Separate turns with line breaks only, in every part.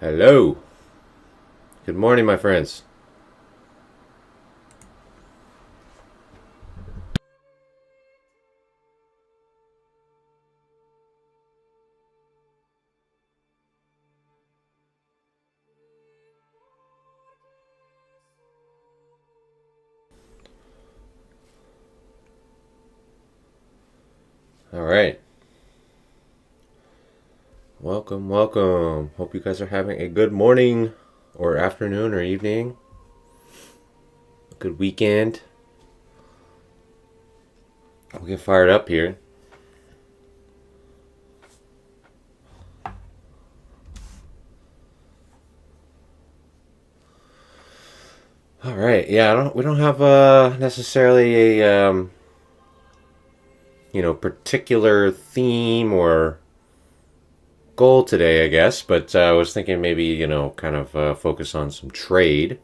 Hello. Good morning, my friends. All right. Welcome, welcome. Hope you guys are having a good morning or afternoon or evening. A good weekend. We'll get fired up here. All right. Yeah, we don't have necessarily a particular theme or goal today, I guess, but I was thinking maybe, kind of focus on some trade.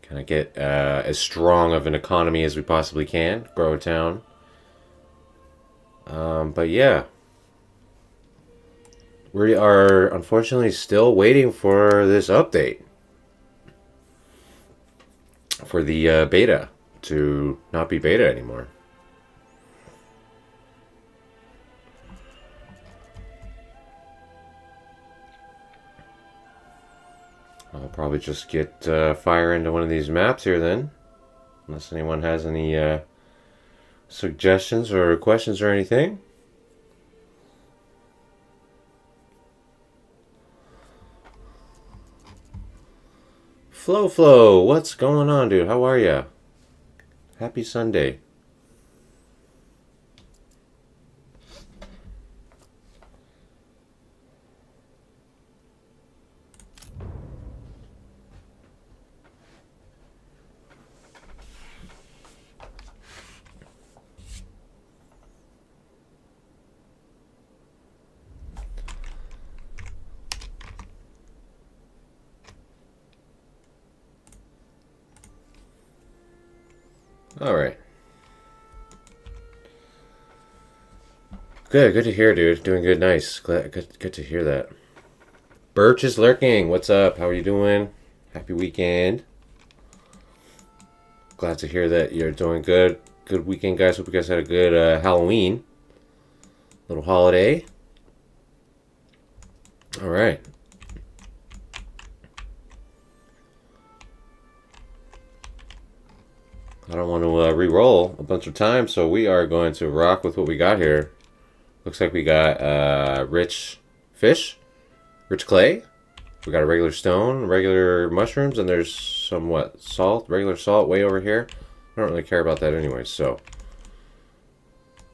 Kind of get as strong of an economy as we possibly can, grow a town. But yeah, we are unfortunately still waiting for this update for the beta to not be beta anymore. I'll probably just get fire into one of these maps here then, unless anyone has any suggestions or questions or anything. Flo, what's going on, dude? How are ya? Happy Sunday. All right. Good to hear, dude. Doing good, nice. Good to hear that. Birch is lurking. What's up? How are you doing? Happy weekend. Glad to hear that you're doing good. Good weekend, guys. Hope you guys had a good Halloween. Little holiday. All right. I don't want to re-roll a bunch of times, so we are going to rock with what we got here. Looks like we got rich fish, rich clay. We got a regular stone, regular mushrooms, and there's some salt, regular salt way over here. I don't really care about that anyway, so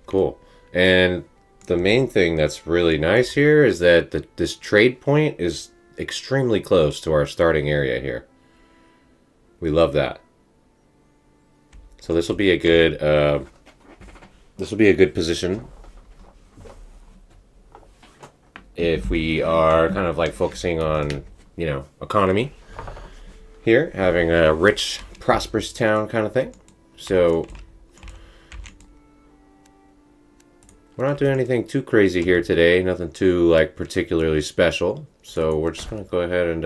cool. And the main thing that's really nice here is that this trade point is extremely close to our starting area here. We love that. So this will be a good position if we are kind of like focusing on, economy here, having a rich, prosperous town kind of thing. So we're not doing anything too crazy here today, nothing too like particularly special. So we're just gonna go ahead and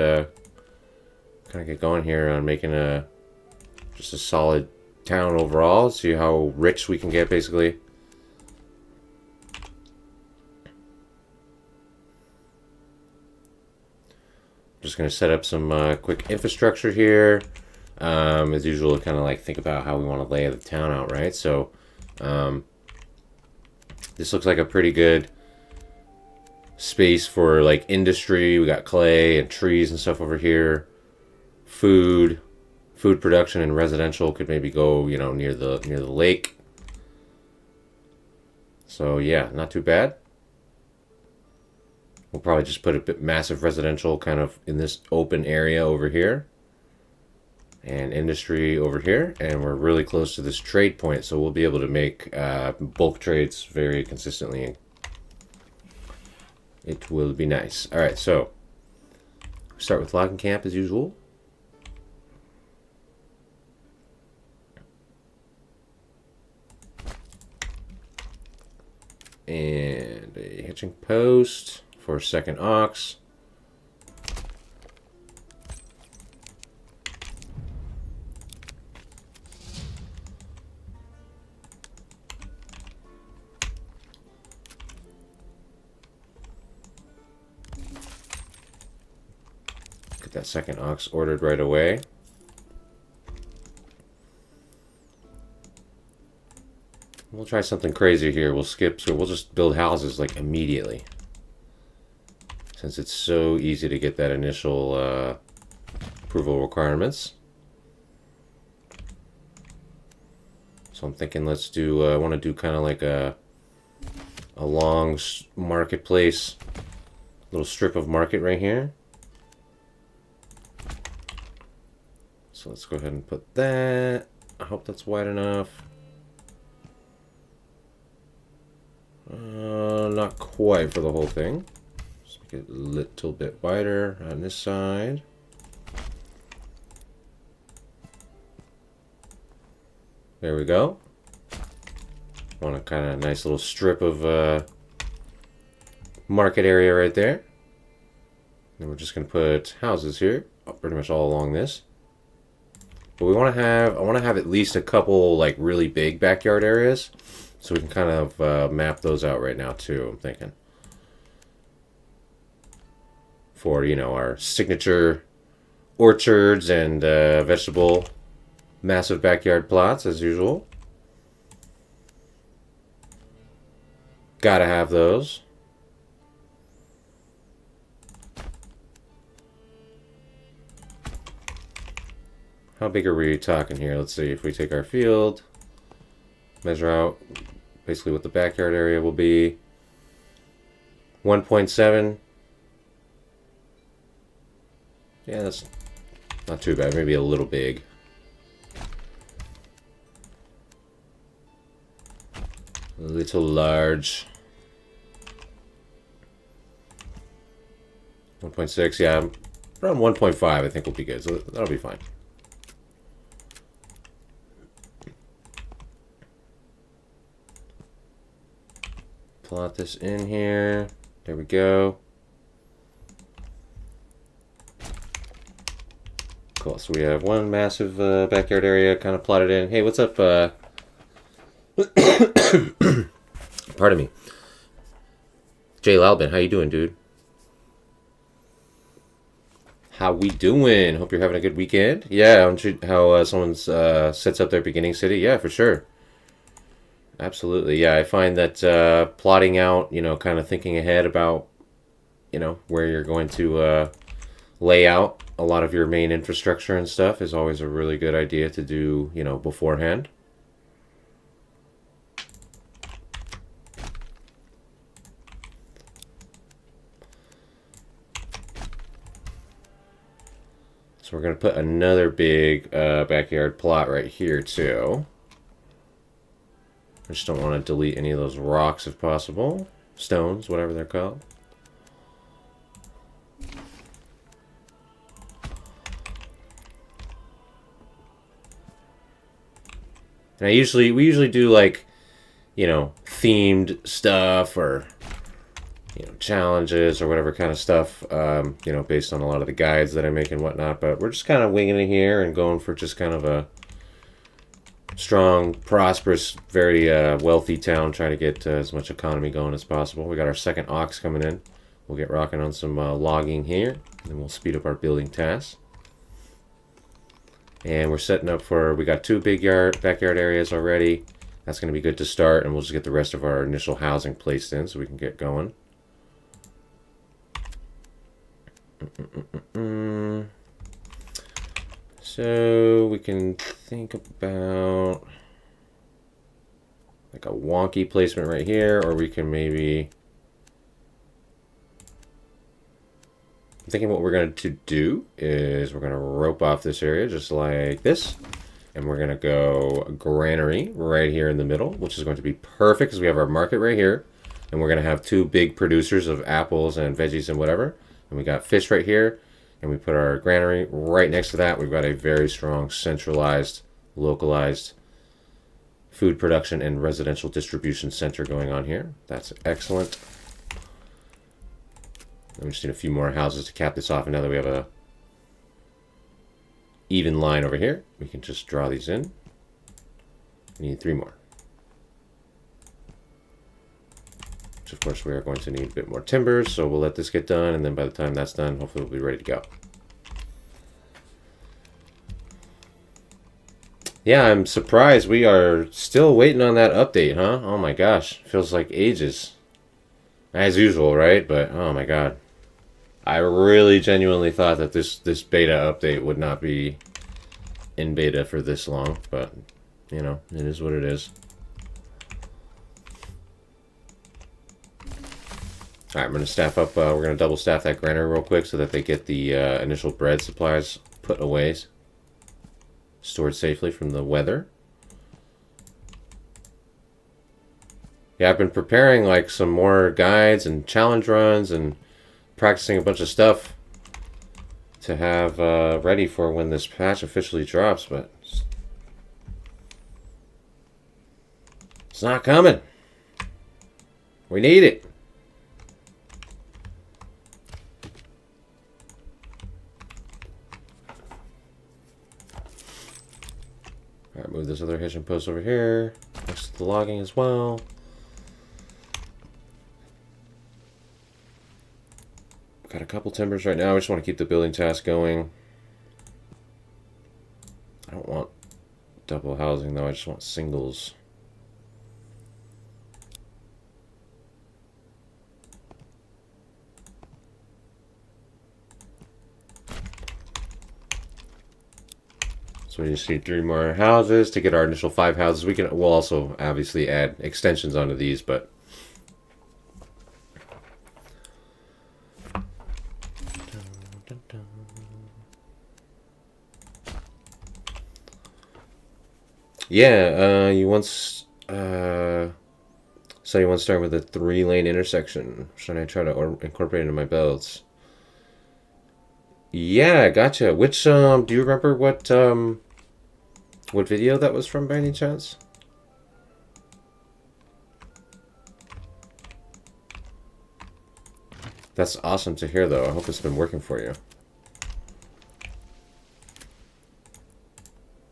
kind of get going here on making just a solid town overall. See how rich we can get, basically. Just going to set up some quick infrastructure here. As usual, kind of like think about how we want to lay the town out, right? So this looks like a pretty good space for like industry. We got clay and trees and stuff over here. Food production and residential could maybe go, near the lake. So yeah, not too bad. We'll probably just put a bit massive residential kind of in this open area over here. And industry over here. And we're really close to this trade point, so we'll be able to make bulk trades very consistently. It will be nice. All right, so start with logging camp as usual. And a hitching post for second ox. that second ox ordered right away. We'll try something crazy here. We'll skip, so we'll just build houses like immediately. Since it's so easy to get that initial approval requirements. So I'm thinking let's do, I want to do kind of like a long marketplace, little strip of market right here. So let's go ahead and put that. I hope that's wide enough. Not quite for the whole thing. Just make it a little bit wider on this side. There we go. Want a kind of nice little strip of market area right there. Then we're just going to put houses here, pretty much all along this. But we want to have, I want to have at least a couple like really big backyard areas. So we can kind of map those out right now too, I'm thinking. For, you know, our signature orchards and vegetable massive backyard plots as usual. Gotta have those. How big are we talking here? Let's see, if we take our field, measure out basically what the backyard area will be. 1.7. Yeah, that's not too bad. Maybe a little big. A little large. 1.6, yeah. Around 1.5 I think will be good. So that'll be fine. Plot this in here. There we go. Cool. So we have one massive backyard area kind of plotted in. Hey, what's up? Pardon me. Jay Lalbin, how you doing, dude? How we doing? Hope you're having a good weekend. Yeah, how someone's sets up their beginning city. Yeah, for sure. Absolutely. Yeah, I find that plotting out, you know, kind of thinking ahead about, you know, where you're going to lay out a lot of your main infrastructure and stuff is always a really good idea to do, you know, beforehand. So we're going to put another big backyard plot right here too. I just don't want to delete any of those rocks if possible. Stones, whatever they're called. And we usually do like, you know, themed stuff or, you know, challenges or whatever kind of stuff, you know, based on a lot of the guides that I make and whatnot. But we're just kind of winging it here and going for just kind of a strong, prosperous, very wealthy town, trying to get as much economy going as possible. We got our second ox coming in. We'll get rocking on some logging here, and then we'll speed up our building tasks. And we're setting up for, we got two big backyard areas already. That's going to be good to start, and we'll just get the rest of our initial housing placed in so we can get going. So we can think about like a wonky placement right here, or we can maybe, I'm thinking what we're going to do is we're going to rope off this area just like this, and we're going to go granary right here in the middle, which is going to be perfect because we have our market right here, and we're going to have two big producers of apples and veggies and whatever, and we got fish right here. And we put our granary right next to that. We've got a very strong, centralized, localized food production and residential distribution center going on here. That's excellent. And we just need a few more houses to cap this off. And now that we have a even line over here, we can just draw these in. We need 3 more. Which of course we are going to need a bit more timber, so we'll let this get done, and then by the time that's done, hopefully we'll be ready to go. Yeah, I'm surprised we are still waiting on that update, huh? Oh my gosh, feels like ages. As usual, right? But oh my god. I really genuinely thought that this beta update would not be in beta for this long, but you know, it is what it is. Alright, I'm going to staff up, we're going to double staff that granary real quick so that they get the initial bread supplies put away, stored safely from the weather. Yeah, I've been preparing like some more guides and challenge runs and practicing a bunch of stuff to have ready for when this patch officially drops, but it's not coming. We need it. Alright, move this other hitching post over here next to the logging as well. Got a couple timbers right now. I just want to keep the building task going. I don't want double housing though. I just want singles. So we just need 3 more houses to get our initial 5 houses. We'll also obviously add extensions onto these, but yeah, you once so you want to start with a 3-lane intersection. Should I try to incorporate it into my builds? Yeah, gotcha. Which do you remember what video that was from by any chance? That's awesome to hear though. I hope it's been working for you.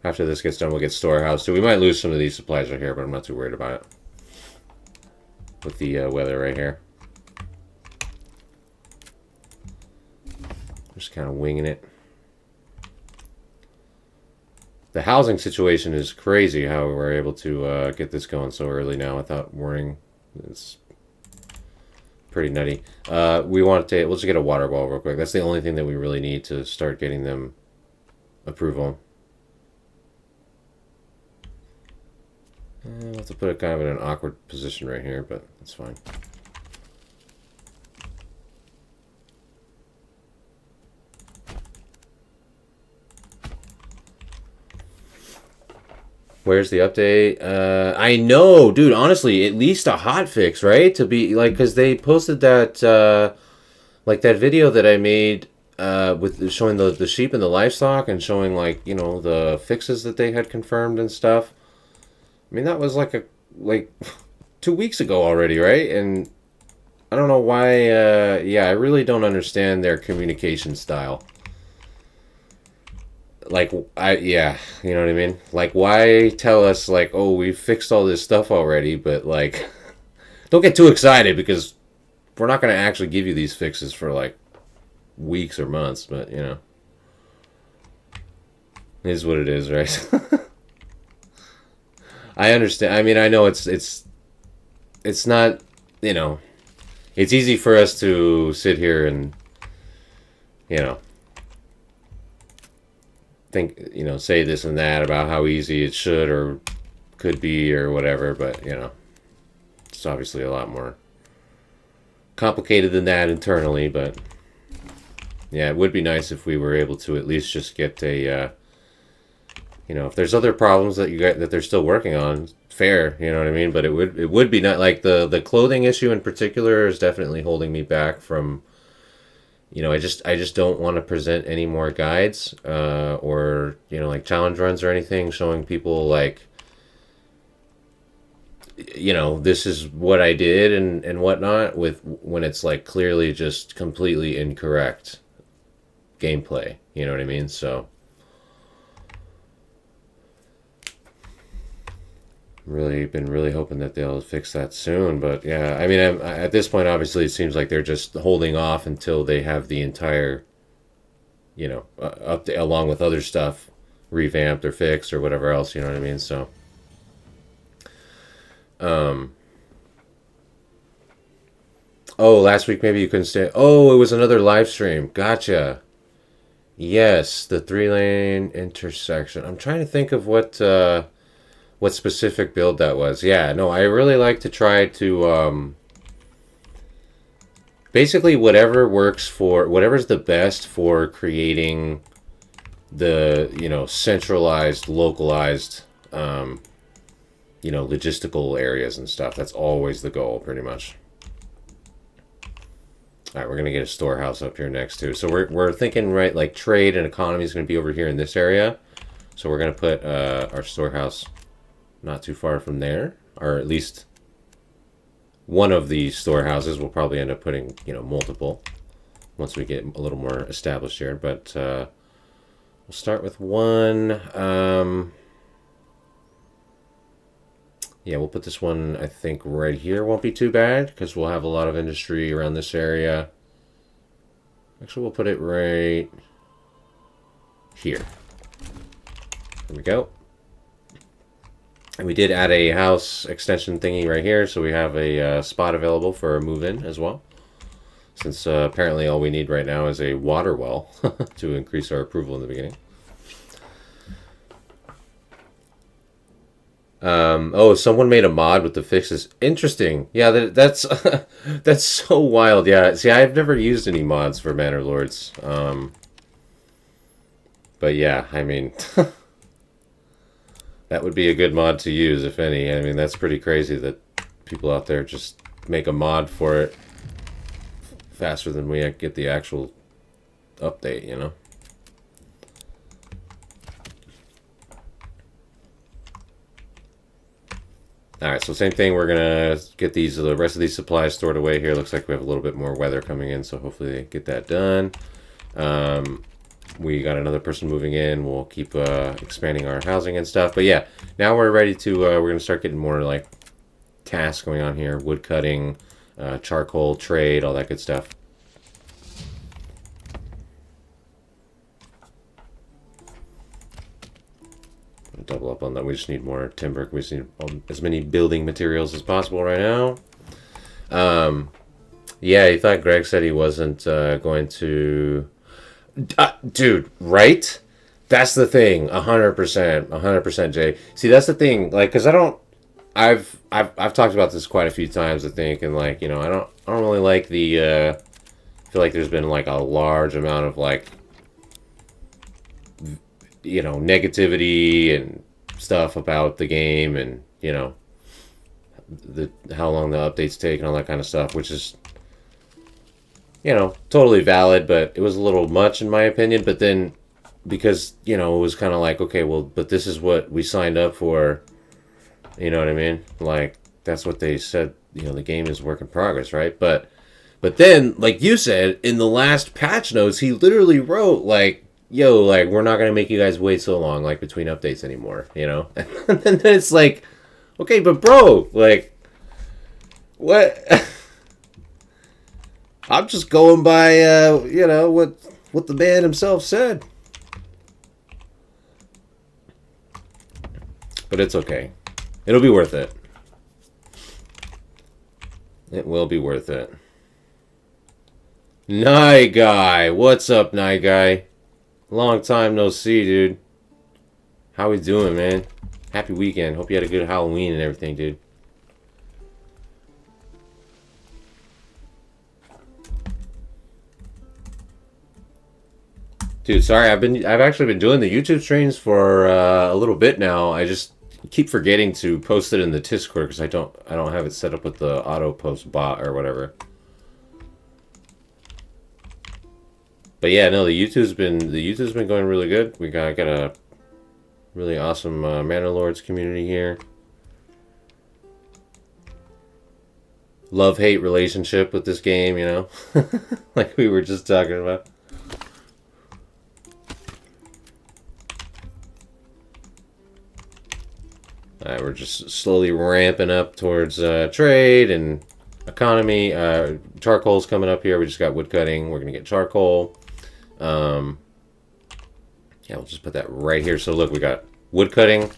After this gets done, we'll get storehouse too. We might lose some of these supplies right here, but I'm not too worried about it. With the weather right here. Just kind of winging it. The housing situation is crazy how we're able to get this going so early now without worrying. It's pretty nutty. We'll just get a water ball real quick. That's the only thing that we really need to start getting them approval. We'll have to put it kind of in an awkward position right here, but that's fine. Where's the update? I know, dude, honestly, at least a hotfix, right? To be, like, because they posted that, like, that video that I made with showing the sheep and the livestock and showing, like, you know, the fixes that they had confirmed and stuff. I mean, that was like 2 weeks ago already, right? And I don't know why, yeah, I really don't understand their communication style. Like, yeah, you know what I mean? Like, why tell us, like, oh, we fixed all this stuff already, but, like, don't get too excited because we're not going to actually give you these fixes for, like, weeks or months, but, you know. It is what it is, right? I understand. I mean, I know it's not, you know, it's easy for us to sit here and, you know, think, you know, say this and that about how easy it should or could be or whatever, but, you know, it's obviously a lot more complicated than that internally, but yeah, it would be nice if we were able to at least just get a, you know, if there's other problems that that they're still working on, fair, you know what I mean? But it would be not like the clothing issue in particular is definitely holding me back from, you know, I just don't want to present any more guides or, you know, like challenge runs or anything showing people like, you know, this is what I did and whatnot with when it's like clearly just completely incorrect gameplay, you know what I mean? So been really hoping that they'll fix that soon, but yeah, I mean, at this point, obviously, it seems like they're just holding off until they have the entire, you know, update along with other stuff revamped or fixed or whatever else, you know what I mean? So, oh, last week maybe you couldn't stay. Oh, it was another live stream. Gotcha. Yes, the 3-lane intersection. I'm trying to think of what specific build that was. Yeah, no, I really like to try to basically whatever works for whatever's the best for creating the, you know, centralized, localized, you know, logistical areas and stuff. That's always the goal, pretty much. All right, we're gonna get a storehouse up here next too. So we're thinking, right, like trade and economy is gonna be over here in this area. So we're gonna put our storehouse not too far from there, or at least one of the storehouses. We'll probably end up putting, you know, multiple once we get a little more established here. But we'll start with one. Yeah, we'll put this one, I think, right here. Won't be too bad because we'll have a lot of industry around this area. Actually, we'll put it right here. There we go. And we did add a house extension thingy right here, so we have a spot available for a move-in as well. Since apparently all we need right now is a water well to increase our approval in the beginning. Oh, someone made a mod with the fixes. Interesting. Yeah, that's that's so wild. Yeah, see, I've never used any mods for Manor Lords. But yeah, I mean, that would be a good mod to use, if any. I mean, that's pretty crazy that people out there just make a mod for it faster than we get the actual update, you know? Alright, so same thing. We're going to get the rest of these supplies stored away here. Looks like we have a little bit more weather coming in, so hopefully they get that done. We got another person moving in. We'll keep expanding our housing and stuff. But yeah, now we're ready to, we're going to start getting more like tasks going on here. Wood cutting, charcoal, trade, all that good stuff. Double up on that. We just need more timber. We just need as many building materials as possible right now. Yeah, he thought Greg said he wasn't going to... dude, right? That's the thing. 100%. 100%, Jay. See, that's the thing. Like, because I don't... I've talked about this quite a few times, I think, and like, you know, I don't really like the... I feel like there's been like a large amount of like, you know, negativity and stuff about the game, and you know, how long the updates take and all that kind of stuff, which is, you know, totally valid, but it was a little much in my opinion. But then, because, you know, it was kind of like, okay, well, but this is what we signed up for, you know what I mean? Like, that's what they said, you know, the game is work in progress, right? But then, like you said, in the last patch notes, he literally wrote like, yo, like, we're not going to make you guys wait so long, like, between updates anymore, you know? And then it's like, okay, but bro, like, what? I'm just going by, you know, what the man himself said. But it's okay. It'll be worth it. It will be worth it. Night Guy. What's up, Night Guy? Long time no see, dude. How we doing, man? Happy weekend. Hope you had a good Halloween and everything, dude. Dude, sorry, I've actually been doing the YouTube streams for a little bit now. I just keep forgetting to post it in the Discord because I don't have it set up with the auto post bot or whatever. But yeah, no, the YouTube's been going really good. We got a really awesome Manor Lords community here. Love-hate relationship with this game, you know, like we were just talking about. All right, we're just slowly ramping up towards trade and economy. Charcoal's coming up here. We just got wood cutting. We're gonna get charcoal. Yeah, we'll just put that right here. So look, we got wood cutting,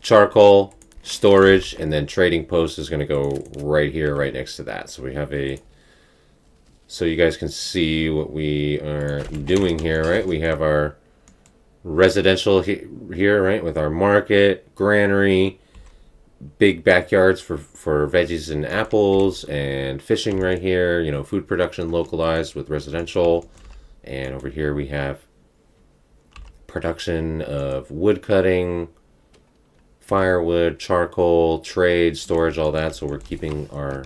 charcoal, storage, and then trading post is going to go right here, right next to that. So we have a, so you guys can see what we are doing here, right? We have our residential here, right? With our market, granary, big backyards for veggies and apples, and fishing right here, you know, food production localized with residential. And over here we have production of wood cutting, firewood, charcoal, trade, storage, all that. So we're keeping our,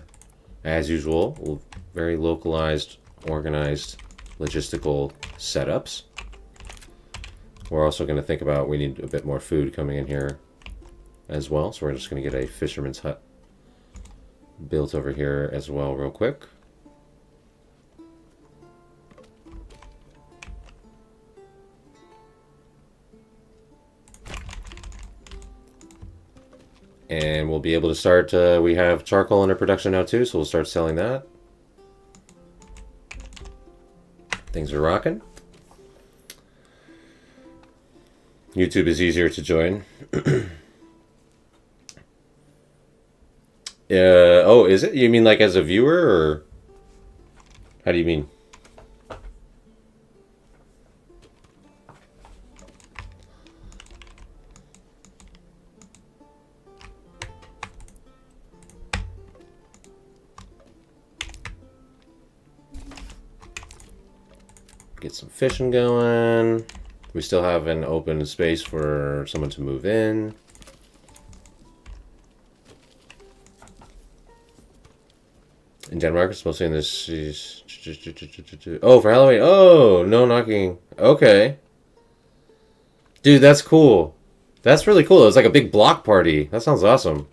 as usual, very localized, organized, logistical setups. We're also going to think about, we need a bit more food coming in here as well. So we're just going to get a fisherman's hut built over here as well real quick. And we'll be able to start, we have charcoal under production now too, so we'll start selling that. Things are rocking. YouTube is easier to join. Oh, is it? You mean like as a viewer, or how do you mean? Get some fishing going. We still have an open space for someone to move in. In Denmark, it's mostly in this. Oh, for Halloween. Oh, no knocking. Okay. Dude, that's cool. That's really cool. It was like a big block party. That sounds awesome.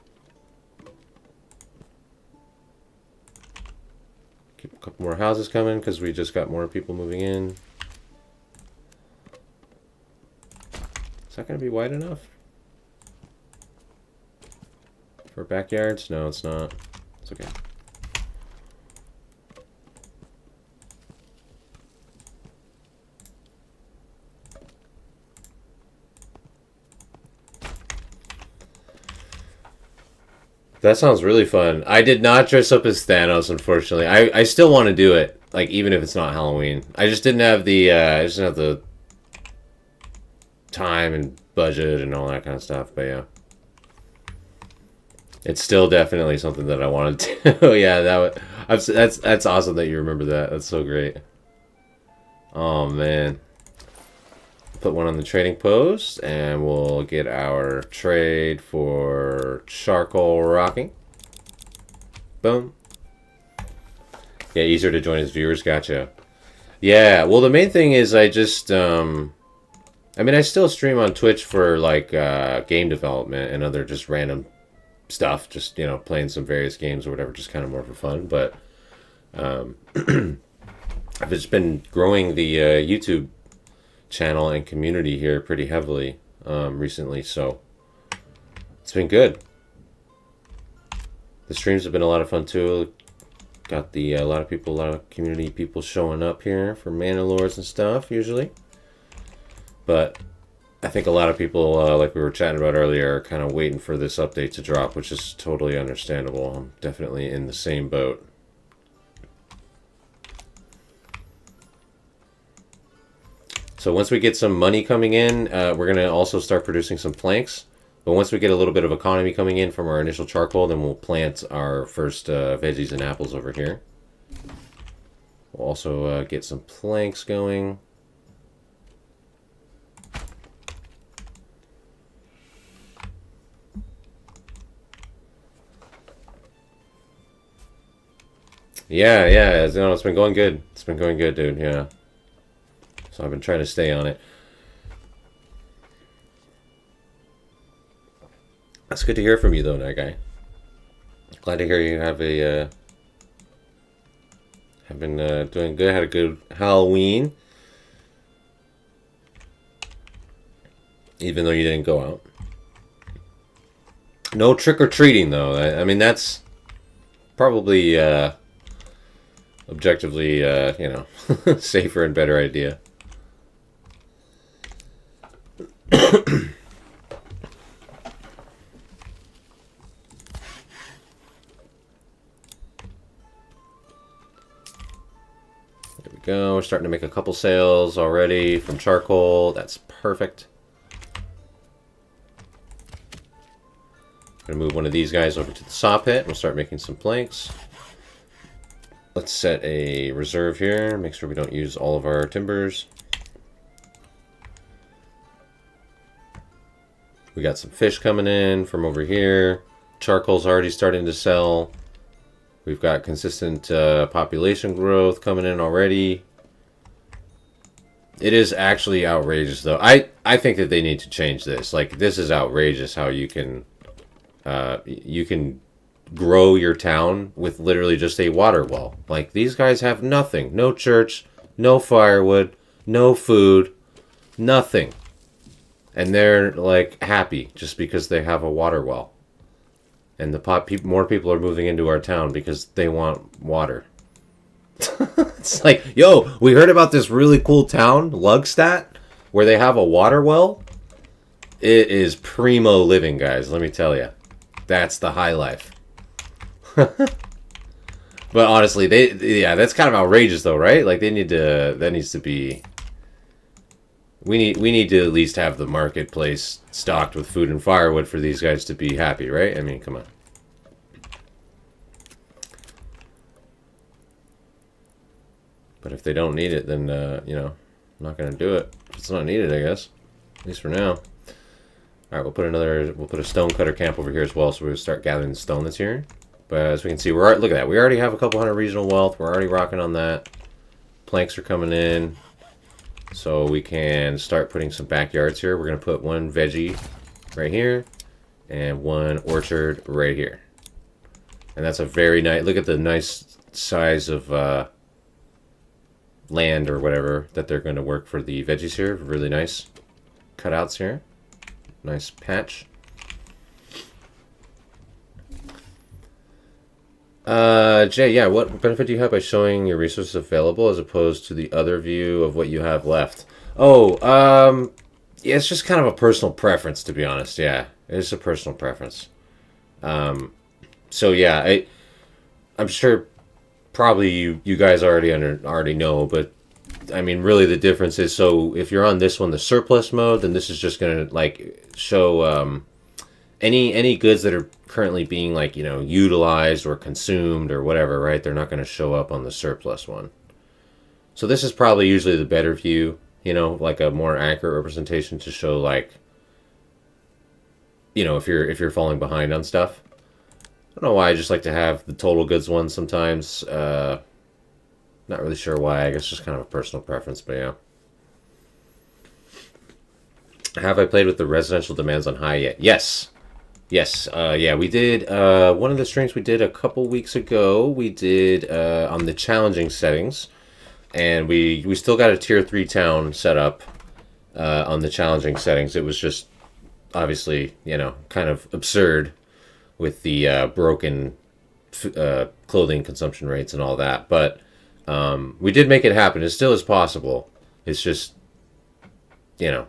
Keep a couple more houses coming because we just got more people moving in. Is that going to be wide enough? For backyards? No, it's not. It's okay. That sounds really fun. I did not dress up as Thanos, unfortunately. I still want to do it, like even if it's not Halloween. I just didn't have the time and budget and all that kind of stuff. But yeah, it's still definitely something that I wanted to. Yeah, that's awesome that you remember that. That's so great. Oh man. Put one on the trading post, and we'll get our trade for charcoal rocking. Boom. Yeah, easier to join as viewers. Gotcha. Yeah, well, the main thing is I just, I mean, I still stream on Twitch for, like, game development and other just random stuff. Just, you know, playing some various games or whatever, just kind of more for fun. But I've just been growing the YouTube channel and community here pretty heavily recently, so it's been good. The streams have been a lot of fun too. Got the a lot of community people showing up here for Manor Lords and stuff usually. But I think a lot of people, like we were chatting about earlier, are kind of waiting for this update to drop, which is totally understandable. I'm definitely in the same boat. So once we get some money coming in, we're going to also start producing some planks. But once we get a little bit of economy coming in from our initial charcoal, then we'll plant our first veggies and apples over here. We'll also get some planks going. Yeah, no, it's been going good. It's been going good, dude, yeah. So I've been trying to stay on it. That's good to hear from you, though, Night Guy. Glad to hear you have a have been doing good. Had a good Halloween, even though you didn't go out. No trick or treating, though. I mean, that's probably objectively, you know, safer and better idea. There we go. We're starting to make a couple sales already from charcoal. That's perfect. I'm going to move one of these guys over to the saw pit. We'll start making some planks. Let's set a reserve here. Make sure we don't use all of our timbers. We got some fish coming in from over here. Charcoal's already starting to sell. We've got consistent population growth coming in already. It is actually outrageous, though. I think that they need to change this. Like, this is outrageous how you can grow your town with literally just a water well. Like, these guys have nothing. No church, no firewood, no food, nothing. And they're, like, happy just because they have a water well. And more people are moving into our town because they want water. It's like, yo, we heard about this really cool town, Lugstadt, where they have a water well. It is primo living, guys, let me tell you. That's the high life. But honestly, that's kind of outrageous, though, right? Like, that needs to be... We need to at least have the marketplace stocked with food and firewood for these guys to be happy, right? I mean, come on. But if they don't need it, then, you know, I'm not going to do it. It's not needed, I guess. At least for now. Alright, we'll put a stone cutter camp over here as well, so we'll start gathering the stone that's here. But as we can see, look at that. We already have a couple hundred regional wealth. We're already rocking on that. Planks are coming in. So we can start putting some backyards here. We're going to put one veggie right here and one orchard right here. And that's a very nice, look at the nice size of land or whatever that they're going to work for the veggies here. Really nice cutouts here. Nice patch. Jay, yeah, what benefit do you have by showing your resources available as opposed to the other view of what you have left? Oh, yeah, it's just kind of a personal preference, to be honest. Yeah, it's a personal preference. So yeah, I'm sure probably you guys already know, but I mean, really the difference is, so if you're on this one, the surplus mode, then this is just gonna like show any goods that are currently being, like, you know, utilized or consumed or whatever, right? They're not going to show up on the surplus one. So this is probably usually the better view, you know, like a more accurate representation to show, like, you know, if you're falling behind on stuff. I don't know why I just like to have the total goods one sometimes. Not really sure why. I guess just kind of a personal preference, but yeah. Have I played with the residential demands on high yet? Yes. Yes, yeah, we did, one of the streams we did a couple weeks ago, we did, on the challenging settings, and we still got a tier 3 town set up, on the challenging settings. It was just, obviously, you know, kind of absurd with the, broken, clothing consumption rates and all that, but, we did make it happen. It still is possible. It's just, you know,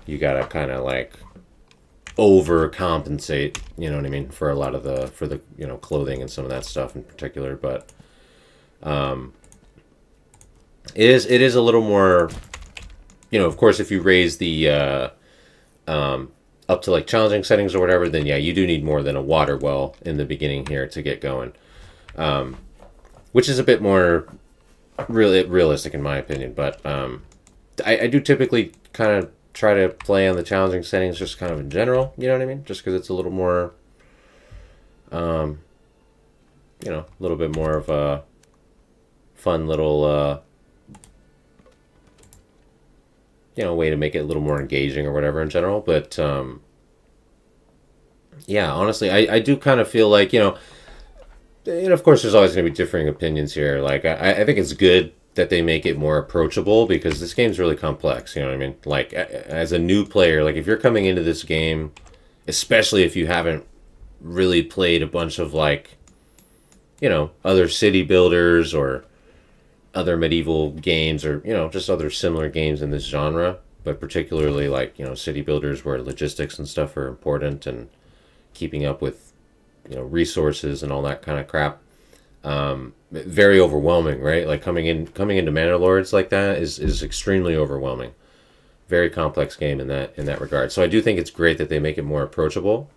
you gotta kind of like overcompensate, you know what I mean, for a lot of the you know, clothing and some of that stuff in particular. But it is a little more, you know, of course, if you raise the up to like challenging settings or whatever, then yeah, you do need more than a water well in the beginning here to get going, which is a bit more really realistic in my opinion. But I do typically kind of try to play on the challenging settings just kind of in general, you know what I mean? Just because it's a little more, you know, a little bit more of a fun little, you know, way to make it a little more engaging or whatever in general. But, yeah, honestly, I do kind of feel like, you know, and of course there's always going to be differing opinions here. Like, I think it's good that they make it more approachable because this game's really complex, you know what I mean? Like, as a new player, like if you're coming into this game, especially if you haven't really played a bunch of, like, you know, other city builders or other medieval games, or just other similar games in this genre, but particularly like city builders where logistics and stuff are important, and keeping up with resources and all that kind of crap. Very overwhelming, right? Like coming into Manor Lords like that is extremely overwhelming. Very complex game in that regard. So I do think it's great that they make it more approachable,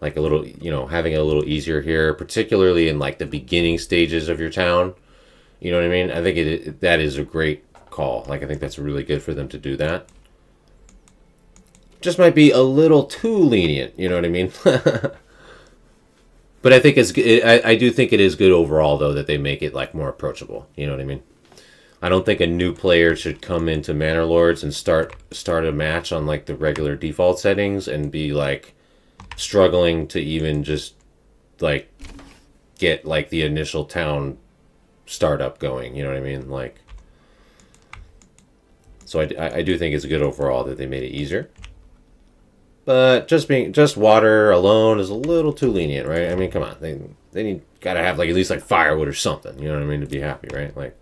like a little, having it a little easier here, particularly in like the beginning stages of your town. You know what I mean? I think that is a great call. Like I think that's really good for them to do that. Just might be a little too lenient. You know what I mean? But I think I do think it is good overall, though, that they make it like more approachable. You know what I mean? I don't think a new player should come into Manor Lords and start a match on like the regular default settings and be like struggling to even just like get like the initial town startup going. You know what I mean? Like, so I do think it's good overall that they made it easier. But just water alone is a little too lenient, right? I mean, come on, they gotta have like at least like firewood or something. You know what I mean, to be happy, right? Like,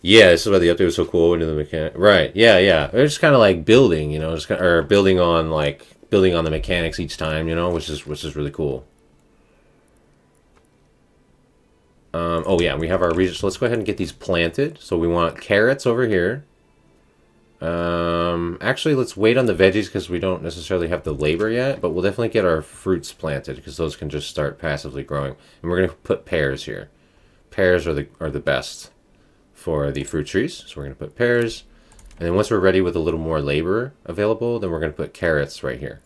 yeah, this is why the update was so cool into the mechanic. Right? Yeah. They're just kind of like building, just or building on the mechanics each time, which is really cool. Oh yeah, we have our region. So let's go ahead and get these planted. So we want carrots over here. Actually, let's wait on the veggies because we don't necessarily have the labor yet, but we'll definitely get our fruits planted because those can just start passively growing. And we're gonna put pears here. Pears are the best for the fruit trees. So we're gonna put pears, and then once we're ready with a little more labor available, then we're gonna put carrots right here.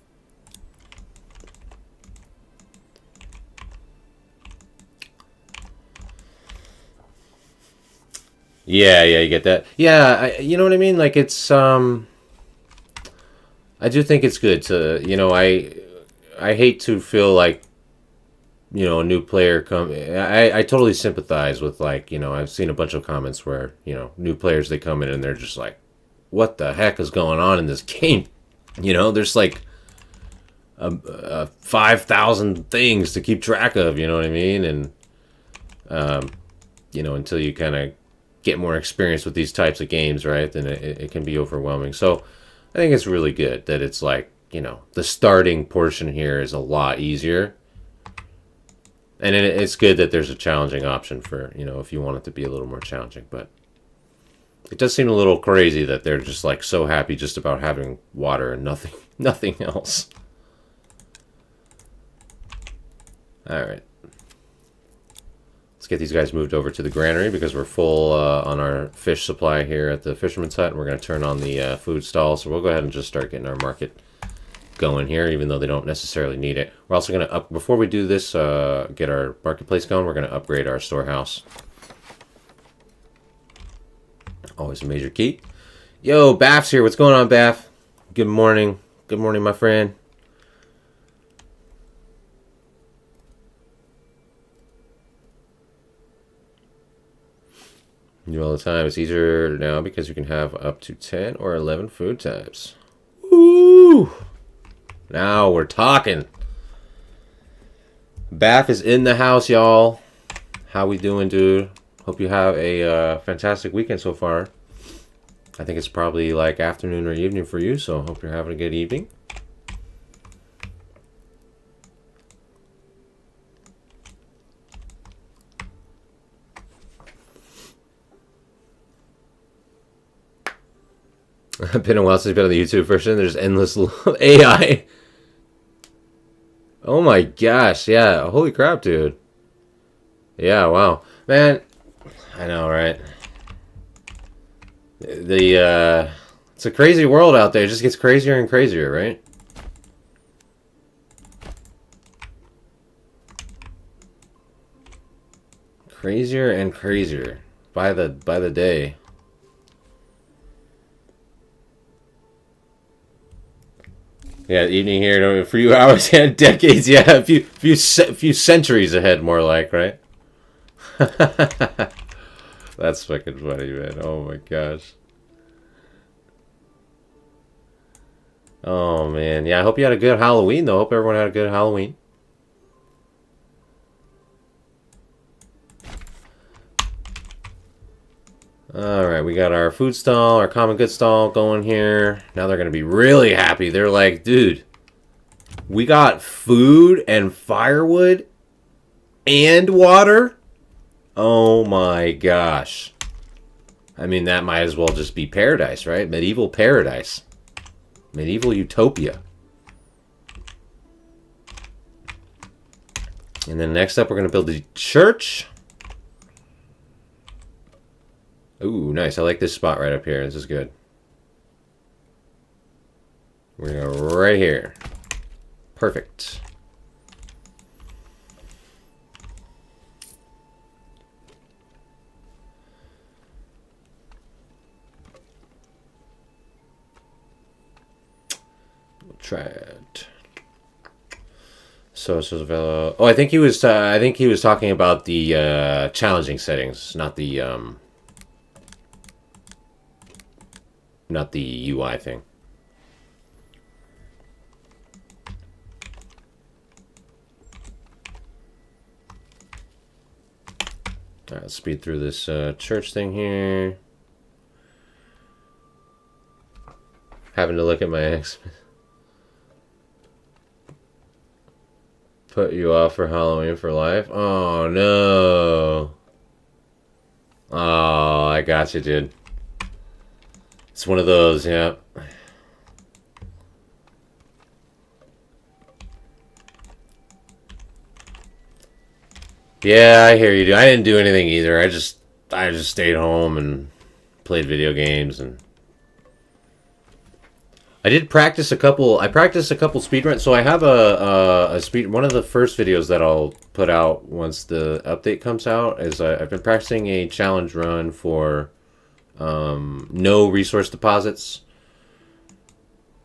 Yeah, you get that. Yeah, you know what I mean? Like it's I do think it's good to, I hate to feel like, a new player come. I totally sympathize with like, I've seen a bunch of comments where, new players, they come in and they're just like, what the heck is going on in this game? There's like 5,000 things to keep track of, you know what I mean? And until you kind of get more experience with these types of games, right, then it can be overwhelming. So I think it's really good that it's like, the starting portion here is a lot easier. And it's good that there's a challenging option for, if you want it to be a little more challenging. But it does seem a little crazy that they're just like so happy just about having water and nothing else. All right. Let's get these guys moved over to the granary because we're full on our fish supply here at the fisherman's hut. And we're going to turn on the food stall. So we'll go ahead and just start getting our market going here, even though they don't necessarily need it. We're also going to before we do this, get our marketplace going, we're going to upgrade our storehouse. Always a major key. Yo, Baff's here. What's going on, Baff? Good morning. Good morning, my friend. You all the time. It's easier now because you can have up to 10 or 11 food types. Woo! Now we're talking. Baff is in the house, y'all. How we doing, dude? Hope you have a fantastic weekend so far. I think it's probably like afternoon or evening for you, so hope you're having a good evening. It's been a while since you've been on the YouTube version. There's endless AI. Oh my gosh, yeah. Holy crap, dude. Yeah, wow. Man, I know, right? It's a crazy world out there. It just gets crazier and crazier, right? Crazier and crazier by the day. Yeah, evening here, a few hours, yeah, decades, yeah, a few centuries ahead, more like, right? That's fucking funny, man. Oh my gosh. Oh man, yeah. I hope you had a good Halloween, though. Hope everyone had a good Halloween. Alright, we got our food stall, our common good stall going here. Now they're going to be really happy. They're like, dude, we got food and firewood and water? Oh my gosh. I mean, that might as well just be paradise, right? Medieval paradise. Medieval utopia. And then next up, we're going to build the church. Ooh, nice. I like this spot right up here. This is good. We're going to go right here. Perfect. We'll try it. So oh, I think he was talking about the challenging settings, not the UI thing. All right, let's speed through this church thing here. Having to look at my ex. Put you off for Halloween for life? Oh, no. Oh, I got you, dude. It's one of those, yeah. Yeah, I hear you, dude. I didn't do anything either. I just stayed home and played video games, and I did practice a couple. I practiced a couple speedruns. So I have a speed. One of the first videos that I'll put out once the update comes out is I've been practicing a challenge run for no resource deposits.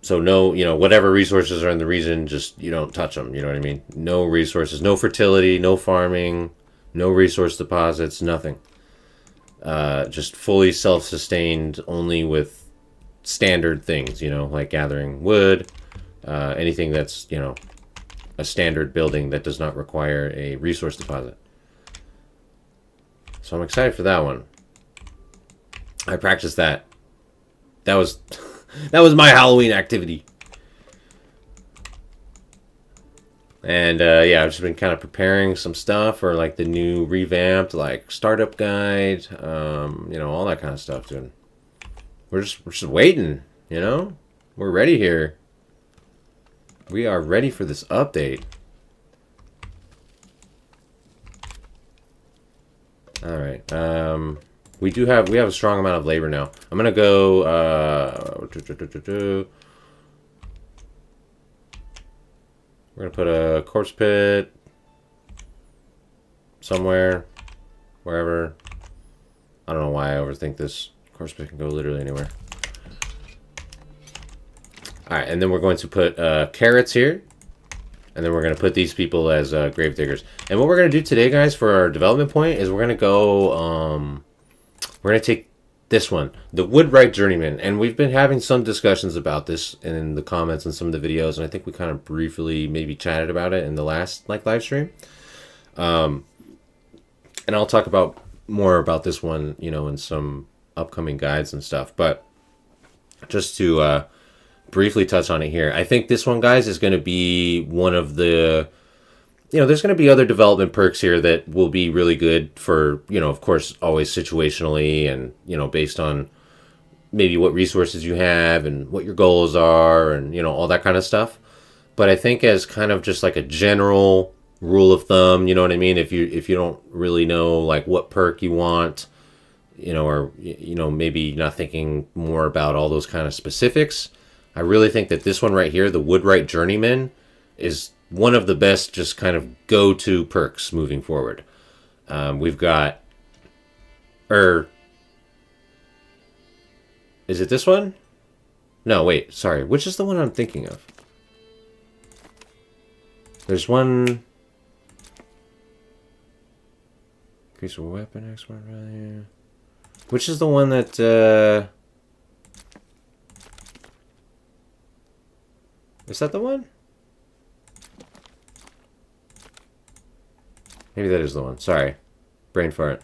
So no, whatever resources are in the region, just you don't touch them. You know what I mean? No resources, no fertility, no farming, no resource deposits, nothing. Just fully self-sustained, only with standard things, like gathering wood, anything that's, a standard building that does not require a resource deposit. So I'm excited for that one. I practiced that. That was that was my Halloween activity. And yeah, I've just been kind of preparing some stuff for like the new revamped like startup guide, all that kind of stuff, dude. We're just waiting, We're ready here. We are ready for this update. All right. We have a strong amount of labor now. I'm gonna go. We're gonna put a corpse pit somewhere, wherever. I don't know why I overthink this. Corpse pit can go literally anywhere. All right, and then we're going to put carrots here, and then we're going to put these people as grave diggers. And what we're going to do today, guys, for our development point is we're going to go. We're going to take this one, the Woodwright Journeyman, and we've been having some discussions about this in the comments and some of the videos, and I think we kind of briefly maybe chatted about it in the last live stream. And I'll talk about more about this one, in some upcoming guides and stuff. But just to briefly touch on it here, I think this one, guys, is going to be one of the, there's going to be other development perks here that will be really good for, of course, always situationally and, based on maybe what resources you have and what your goals are and, all that kind of stuff. But I think as kind of just like a general rule of thumb, you know what I mean? If you don't really know like what perk you want, or, maybe not thinking more about all those kind of specifics, I really think that this one right here, the Woodwright Journeyman, is one of the best just kind of go-to perks moving forward. We've got... is it this one? No, wait, sorry. Which is the one I'm thinking of? There's one... Increase a weapon export value. Which is the one that... Is that the one? Maybe that is the one. Sorry. Brain fart.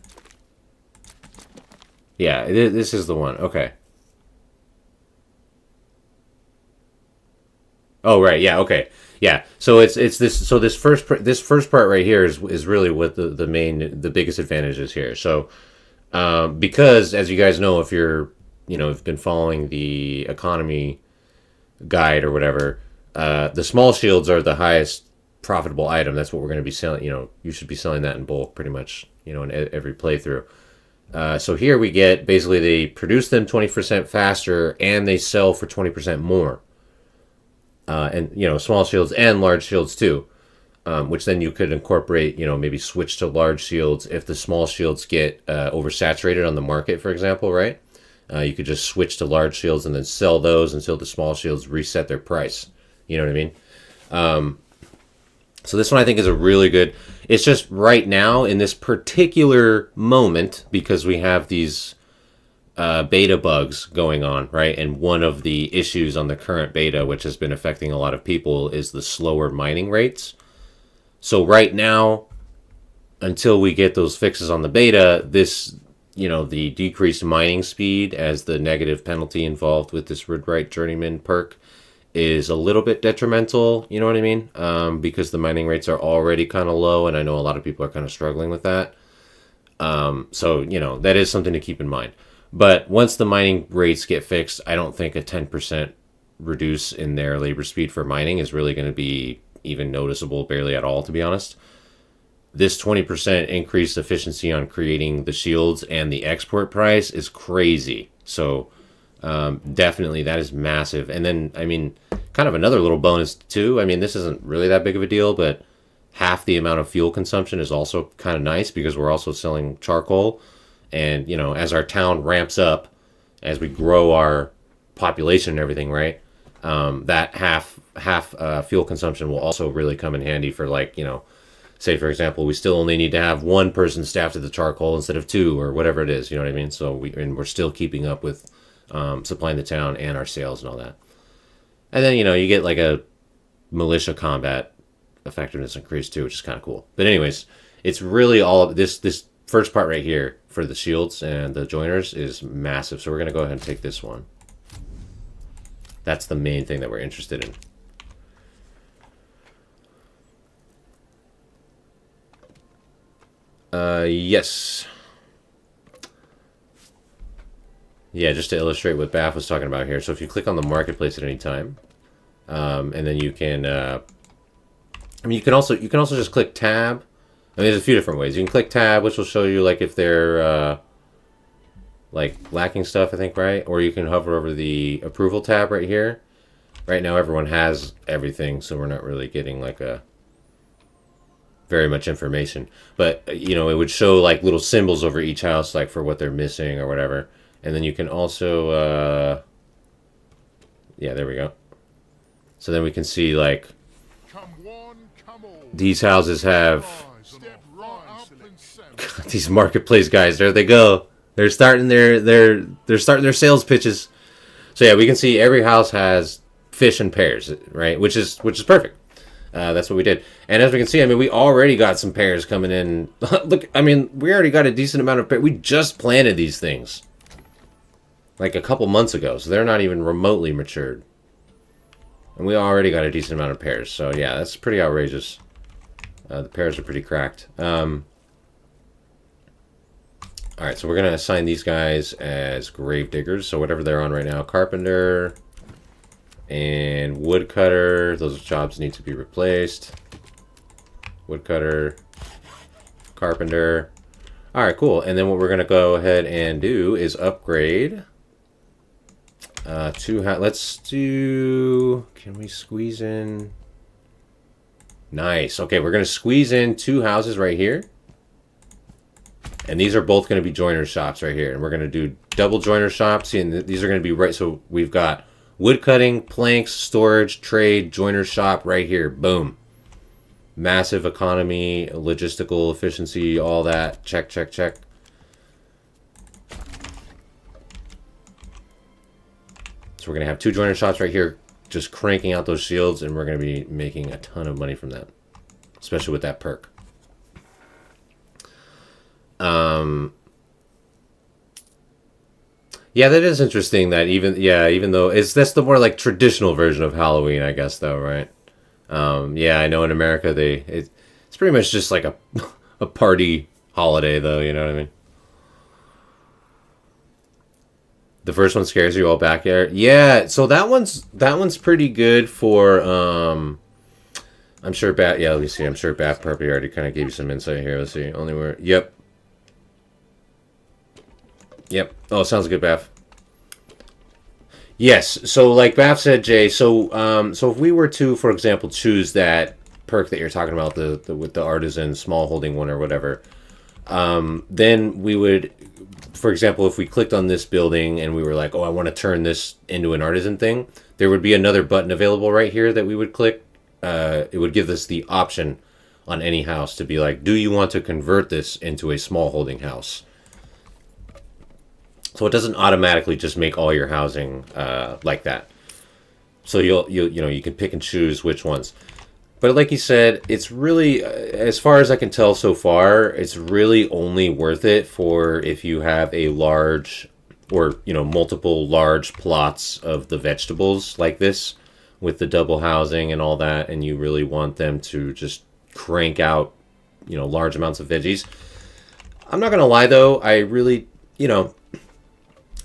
Yeah, this is the one. Okay. Oh right, yeah, okay, yeah. So it's this. So this first part right here is really what the biggest advantage is here. So because as you guys know, if you're have been following the economy guide or whatever, the small shields are the highest profitable item. That's what we're going to be selling. You should be selling that in bulk pretty much. In every playthrough. So here we get basically they produce them 20% faster and they sell for 20% more. And small shields and large shields too, which then you could incorporate. Maybe switch to large shields if the small shields get oversaturated on the market, for example, right? You could just switch to large shields and then sell those until the small shields reset their price. You know what I mean? So this one I think is a really good. It's just right now in this particular moment because we have these beta bugs going on, right? And one of the issues on the current beta, which has been affecting a lot of people, is the slower mining rates. So right now, until we get those fixes on the beta, the decreased mining speed as the negative penalty involved with this Woodwright Journeyman perk is a little bit detrimental, you know what I mean? Because the mining rates are already kind of low, and I know a lot of people are kind of struggling with that. So, that is something to keep in mind. But once the mining rates get fixed, I don't think a 10% reduce in their labor speed for mining is really going to be even noticeable, barely at all, to be honest. This 20% increased efficiency on creating the shields and the export price is crazy. So definitely that is massive. And then, kind of another little bonus too. This isn't really that big of a deal, but half the amount of fuel consumption is also kind of nice because we're also selling charcoal. And, as our town ramps up, as we grow our population and everything, right, that half fuel consumption will also really come in handy for, say, for example, we still only need to have one person staffed at the charcoal instead of two or whatever it is, you know what I mean? So we're still keeping up with supplying the town and our sales and all that. And then, you get like a militia combat effectiveness increase too, which is kind of cool. But anyways, it's really all of this first part right here for the shields and the joiners is massive. So we're going to go ahead and take this one. That's the main thing that we're interested in. Yes. Yeah, just to illustrate what Bath was talking about here. So if you click on the marketplace at any time, and then you can, you can also just click tab. There's a few different ways. You can click tab, which will show you if they're lacking stuff, I think, right? Or you can hover over the approval tab right here. Right now, everyone has everything, so we're not really getting very much information. But it would show little symbols over each house, for what they're missing or whatever. And then you can also, yeah, there we go. So then we can see these houses have these marketplace guys. There they go. They're starting their sales pitches. So yeah, we can see every house has fish and pears, right? Which is perfect. That's what we did. And as we can see, we already got some pears coming in. Look, we already got a decent amount of pears. We just planted these things a couple months ago, so they're not even remotely matured. And we already got a decent amount of pears. So yeah, that's pretty outrageous. The pears are pretty cracked. Alright, so we're going to assign these guys as grave diggers. So whatever they're on right now, carpenter and woodcutter. Those jobs need to be replaced. Woodcutter, carpenter. Alright, cool. And then what we're going to go ahead and do is upgrade let's do, can we squeeze in? Nice. Okay, we're going to squeeze in 2 houses right here. And these are both going to be joiner shops right here. And we're going to do double joiner shops. And these are going to be right. So we've got wood cutting, planks, storage, trade, joiner shop right here. Boom. Massive economy, logistical efficiency, all that. Check, check, check. So we're going to have 2 joiner shops right here just cranking out those shields. And we're going to be making a ton of money from that. Especially with that perk. Yeah, that is interesting. That even though that's the more like traditional version of Halloween, I guess, though, right? Yeah, I know in America it's pretty much just like a a party holiday, though. You know what I mean? The first one scares you all backyard. Yeah, so that one's pretty good for I'm sure Bat. Yeah, let me see. I'm sure Bat Puppy already kind of gave you some insight here. Let's see. Only where. Yep. Yep. Oh, sounds good, Bath. Yes. So, like Bath said, Jay. So if we were to, for example, choose that perk that you're talking about, the with the artisan small holding one or whatever, then we would, for example, if we clicked on this building and we were like, oh, I want to turn this into an artisan thing, there would be another button available right here that we would click. It would give us the option on any house to be like, do you want to convert this into a small holding house? So it doesn't automatically just make all your housing like that. So you can pick and choose which ones. But like you said, it's really, as far as I can tell so far, it's really only worth it for if you have a large or, multiple large plots of the vegetables like this with the double housing and all that, and you really want them to just crank out, large amounts of veggies. I'm not going to lie though, I really,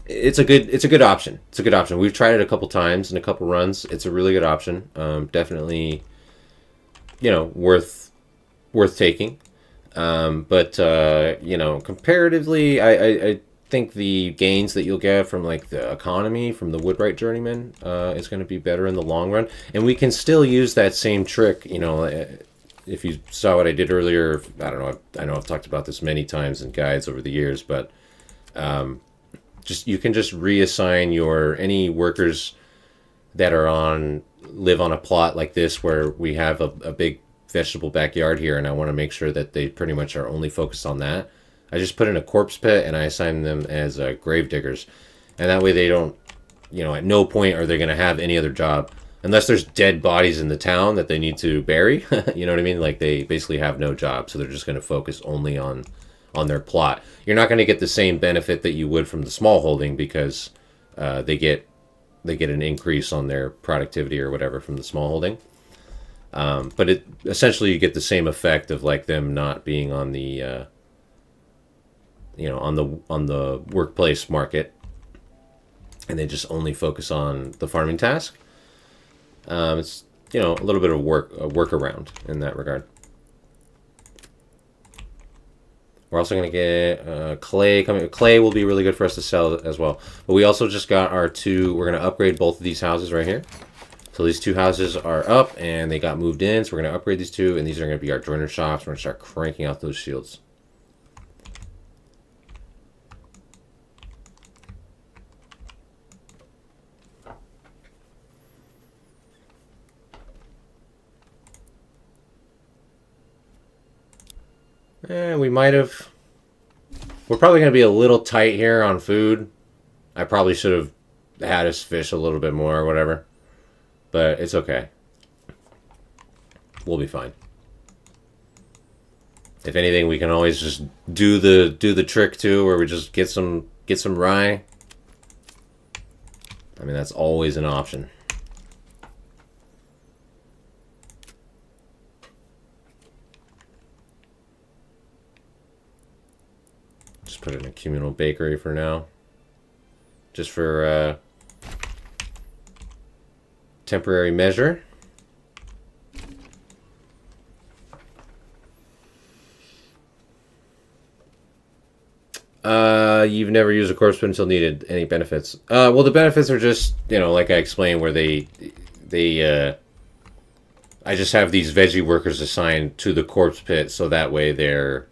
it's a good option. It's a good option. We've tried it a couple times in a couple runs. It's a really good option. Definitely worth taking. But comparatively, I think the gains that you'll get from like the economy from the Woodbright Journeyman is going to be better in the long run. And we can still use that same trick. If you saw what I did earlier, I don't know. I know I've talked about this many times in guides over the years, but you can just reassign any workers that live on a plot like this where we have a big vegetable backyard here, and I want to make sure that they pretty much are only focused on that. I just put in a corpse pit and I assign them as grave diggers, and that way they don't, at no point are they going to have any other job unless there's dead bodies in the town that they need to bury. You know what I mean? Like they basically have no job, so they're just going to focus only on their plot. You're not going to get the same benefit that you would from the small holding because they get an increase on their productivity or whatever from the small holding. But essentially you get the same effect of like them not being on the on the workplace market, and they just only focus on the farming task. It's a little bit of a workaround in that regard. We're also going to get clay coming. Clay will be really good for us to sell as well. But we also just got we're going to upgrade both of these houses right here. So these two houses are up and they got moved in. So we're going to upgrade these two, and these are going to be our joiner shops. We're going to start cranking out those shields. We might have. We're probably going to be a little tight here on food. I probably should have had us fish a little bit more or whatever. But it's okay. We'll be fine. If anything, we can always just do the trick too, where we just get some rye. I mean, that's always an option. Just put it in a communal bakery for now. Just for temporary measure. You've never used a corpse pit until needed. Any benefits? Well, the benefits are just, like I explained, where I just have these veggie workers assigned to the corpse pit, so that way they're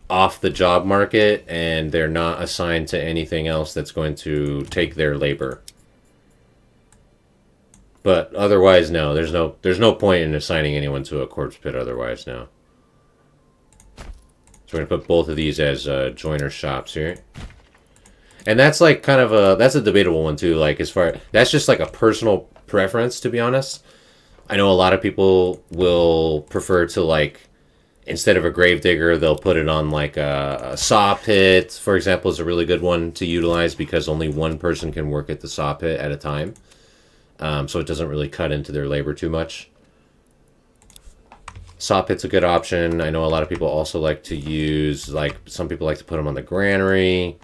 off the job market and they're not assigned to anything else that's going to take their labor. But otherwise, no. There's no point in assigning anyone to a corpse pit otherwise now. So we're going to put both of these as joiner shops here. And that's like kind of that's a debatable one too. Like that's just like a personal preference, to be honest. I know a lot of people will prefer to like instead of a grave digger, they'll put it on like a saw pit, for example, is a really good one to utilize because only one person can work at the saw pit at a time. So it doesn't really cut into their labor too much. Saw pit's a good option. I know a lot of people also like to use, like, some people like to put them on the granary.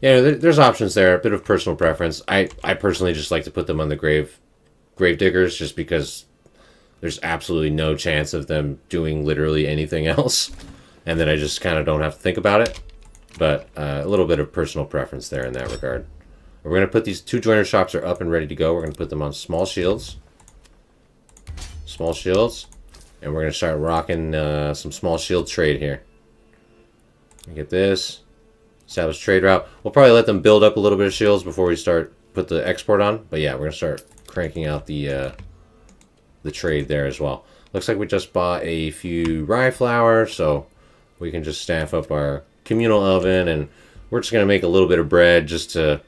Yeah, there's options there. A bit of personal preference. I personally just like to put them on the grave diggers just because there's absolutely no chance of them doing literally anything else. And then I just kind of don't have to think about it. But a little bit of personal preference there in that regard. We're going to put these 2 joiner shops are up and ready to go. We're going to put them on small shields. Small shields. And we're going to start rocking some small shield trade here. Get this. Establish trade route. We'll probably let them build up a little bit of shields before we put the export on. But yeah, we're going to start cranking out the trade there as well. Looks like we just bought a few rye flour, so we can just staff up our communal oven. And we're just going to make a little bit of bread just to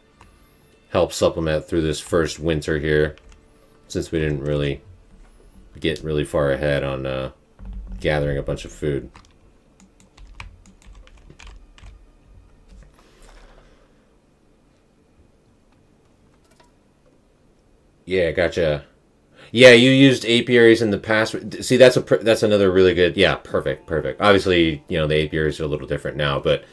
help supplement through this first winter here, since we didn't really get really far ahead on gathering a bunch of food. Yeah, gotcha. Yeah, you used apiaries in the past. See, that's another really good. Yeah, perfect. Obviously, you know, the apiaries are a little different now, but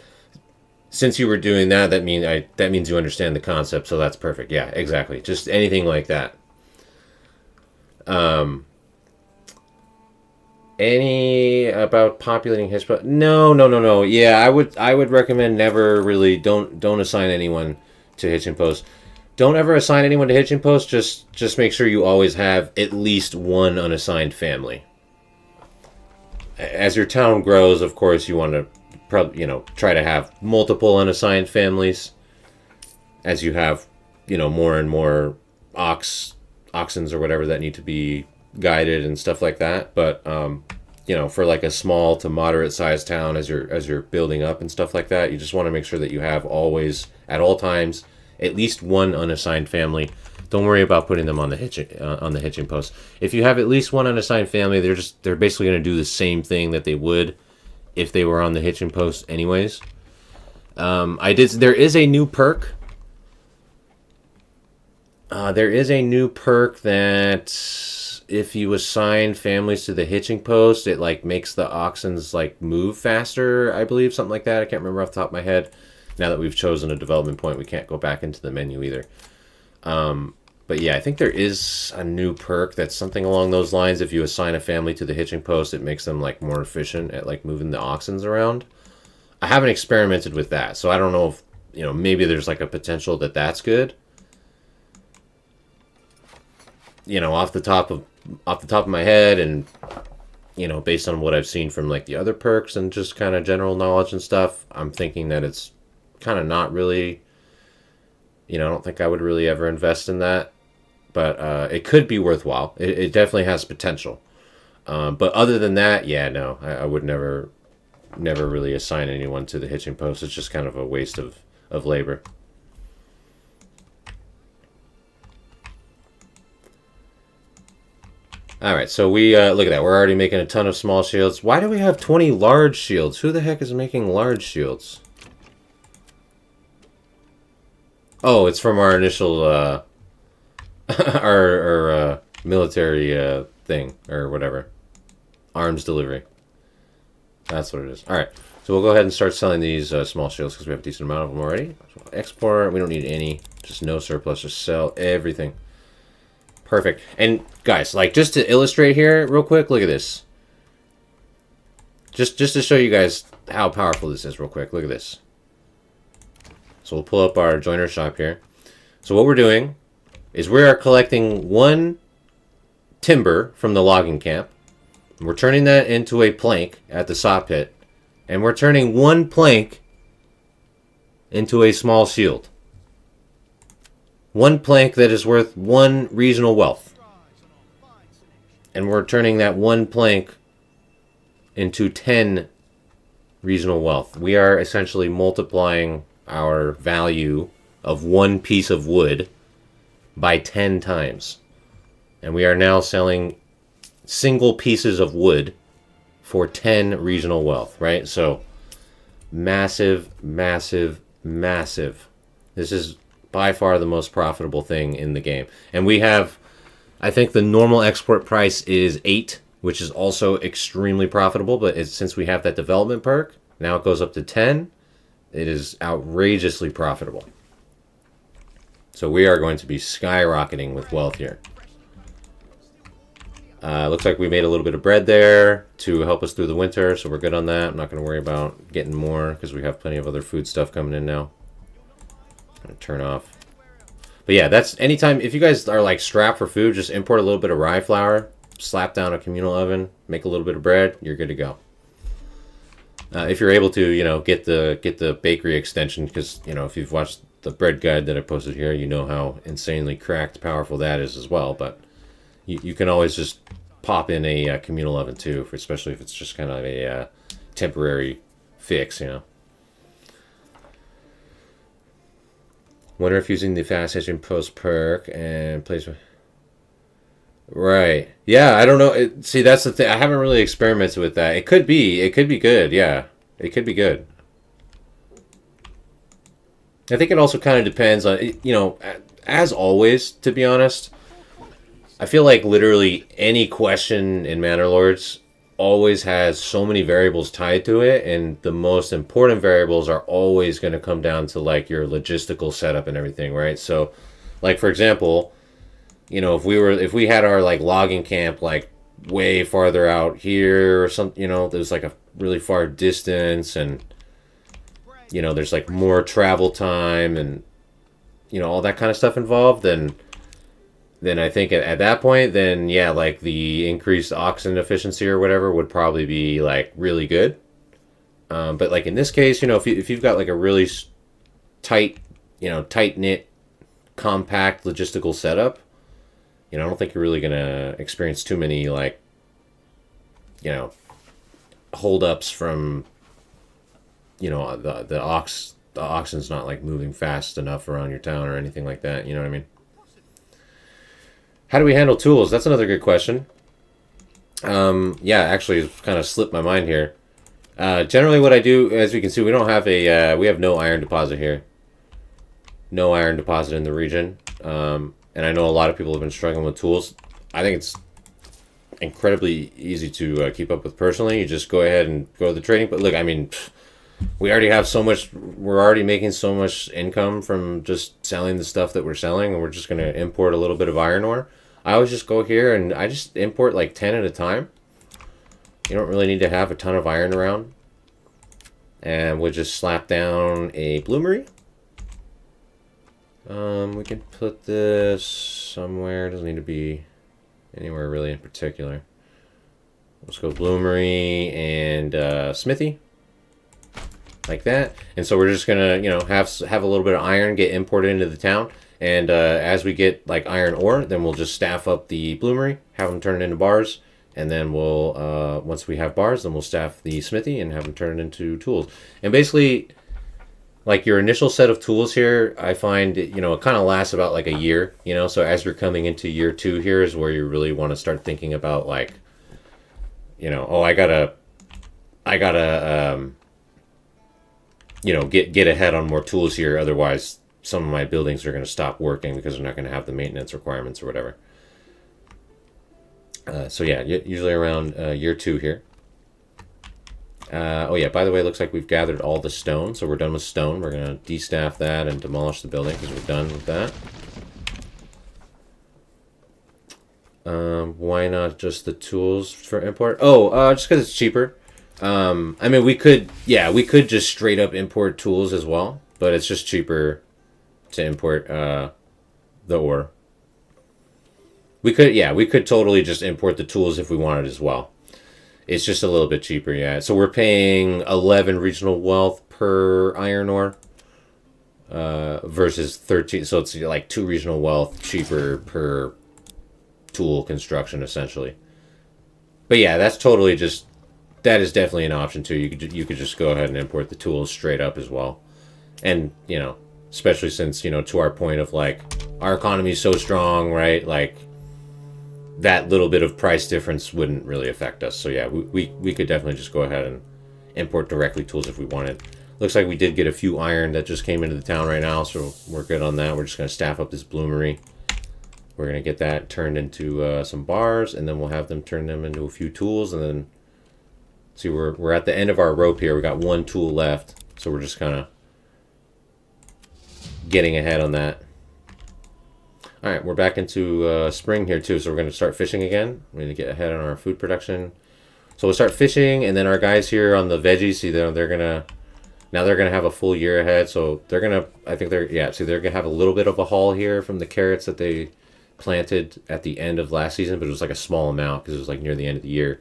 since you were doing that, that means you understand the concept, so that's perfect. Yeah, exactly. Just anything like that. Any about populating Hitchpost? No. Yeah, I would recommend never really don't assign anyone to Hitching Post. Don't ever assign anyone to Hitching Post. Just make sure you always have at least one unassigned family. As your town grows, of course, you want to try to have multiple unassigned families. As you have, more and more oxens or whatever that need to be guided and stuff like that. But for like a small to moderate sized town, as you're building up and stuff like that, you just want to make sure that you have always, at all times, at least one unassigned family. Don't worry about putting them on the hitching post. If you have at least one unassigned family, they're basically going to do the same thing that they would if they were on the hitching post anyways. There is a new perk. There is a new perk that if you assign families to the hitching post, it like makes the oxens like move faster, I believe, something like that. I can't remember off the top of my head. Now that we've chosen a development point, we can't go back into the menu either. But yeah, I think there is a new perk that's something along those lines. If you assign a family to the hitching post, it makes them like more efficient at like moving the oxens around. I haven't experimented with that, so I don't know if, maybe there's like a potential that that's good. Off the top of my head, and based on what I've seen from like the other perks and just kind of general knowledge and stuff, I'm thinking that it's kind of not really, I don't think I would really ever invest in that, but it could be worthwhile. It definitely has potential. But other than that, yeah, no, I would never really assign anyone to the hitching post. It's just kind of a waste of labor. All right, so we look at that. We're already making a ton of small shields. Why do we have 20 large shields? Who the heck is making large shields? Oh, it's from our initial our military thing or whatever, arms delivery. That's what it is. All right, so we'll go ahead and start selling these small shields because we have a decent amount of them already. So export. We don't need any. Just no surplus. Just sell everything. Perfect. And guys, like, just to illustrate here real quick, look at this. Just to show you guys how powerful this is real quick. Look at this. So we'll pull up our joiner shop here. So what we're doing is we are collecting one timber from the logging camp. We're turning that into a plank at the saw pit. And we're turning one plank into a small shield. One plank that is worth one regional wealth. And we're turning that one plank into 10 regional wealth. We are essentially multiplying our value of one piece of wood by 10 times. And we are now selling single pieces of wood for 10 regional wealth, right? So massive, massive, massive. This is by far the most profitable thing in the game. And we have, I think the normal export price is 8, which is also extremely profitable, but since we have that development perk, now it goes up to 10. It is outrageously profitable. So we are going to be skyrocketing with wealth here. Looks like we made a little bit of bread there to help us through the winter, so we're good on that. I'm not going to worry about getting more because we have plenty of other food stuff coming in now. I'm going to turn off. But yeah, that's anytime, if you guys are like strapped for food, just import a little bit of rye flour, slap down a communal oven, make a little bit of bread, you're good to go. If you're able to, you know, get the bakery extension, because, you know, if you've watched the bread guide that I posted here, you know how insanely cracked powerful that is as well. But you can always just pop in a communal oven too, especially if it's just kind of a temporary fix, you know. Wonder if using the fast engine post perk and placement. Right. Yeah, I don't know. See, that's the thing. I haven't really experimented with that. It could be. It could be good. Yeah. It could be good. I think it also kind of depends on, you know, as always, to be honest, I feel like literally any question in Manor Lords always has so many variables tied to it, and the most important variables are always going to come down to like your logistical setup and everything, right? So, like for example, you know, if we had our like logging camp like way farther out here or something, you know, there's like a really far distance, and you know, there's like more travel time and, you know, all that kind of stuff involved, then I think at that point, then yeah, like the increased oxen efficiency or whatever would probably be like really good. But like in this case, you know, if you've got like a really tight, you know, tight knit, compact logistical setup, you know, I don't think you're really gonna experience too many like, you know, holdups from, you know, the oxen's not like moving fast enough around your town or anything like that. You know what I mean? How do we handle tools? That's another good question. Yeah, actually, it's kind of slipped my mind here. Generally, what I do, as you can see, we don't have a we have no iron deposit here. No iron deposit in the region, and I know a lot of people have been struggling with tools. I think it's incredibly easy to keep up with personally. You just go ahead and go to the trading. But look, I mean, we already have so much. We're already making so much income from just selling the stuff that we're selling, and we're just going to import a little bit of iron ore. I always just go here and I just import like 10 at a time. You don't really need to have a ton of iron around. And we'll just slap down a bloomery. We can put this somewhere. It doesn't need to be anywhere really in particular. Let's go bloomery and smithy. Like that. And so we're just gonna, you know, have a little bit of iron get imported into the town. And as we get like iron ore, then we'll just staff up the bloomery, have them turn it into bars, and then we'll once we have bars, then we'll staff the smithy and have them turn it into tools. And basically, like your initial set of tools here, I find, you know, it kind of lasts about like a year, you know. So as you're coming into year 2 here is where you really want to start thinking about like, you know, oh, I gotta you know, get ahead on more tools here, otherwise some of my buildings are going to stop working because they're not going to have the maintenance requirements or whatever. So yeah, usually around year 2 here. Oh yeah, by the way, it looks like we've gathered all the stone, so we're done with stone. We're going to destaff that and demolish the building because we're done with that. Why not just the tools for import? Oh, just because it's cheaper. I mean, we could just straight up import tools as well, but it's just cheaper to import the ore. We could totally just import the tools if we wanted as well. It's just a little bit cheaper, yeah. So we're paying 11 regional wealth per iron ore versus 13. So it's like 2 regional wealth cheaper per tool construction, essentially. But yeah, that's totally just, that is definitely an option too. You could just go ahead and import the tools straight up as well. And, you know, especially since, you know, to our point of like, our economy is so strong, right? Like, that little bit of price difference wouldn't really affect us. So yeah, we could definitely just go ahead and import directly tools if we wanted. Looks like we did get a few iron that just came into the town right now, so we're good on that. We're just going to staff up this bloomery. We're going to get that turned into some bars, and then we'll have them turn them into a few tools, and then see, we're at the end of our rope here. We got one tool left, so we're just kind of getting ahead on that. All right, we're back into spring here too, so we're going to start fishing again. We're going to get ahead on our food production. So we'll start fishing, and then our guys here on the veggies, see, they're gonna have a full year ahead. So they're gonna, I think they're gonna have a little bit of a haul here from the carrots that they planted at the end of last season, but it was like a small amount because it was like near the end of the year.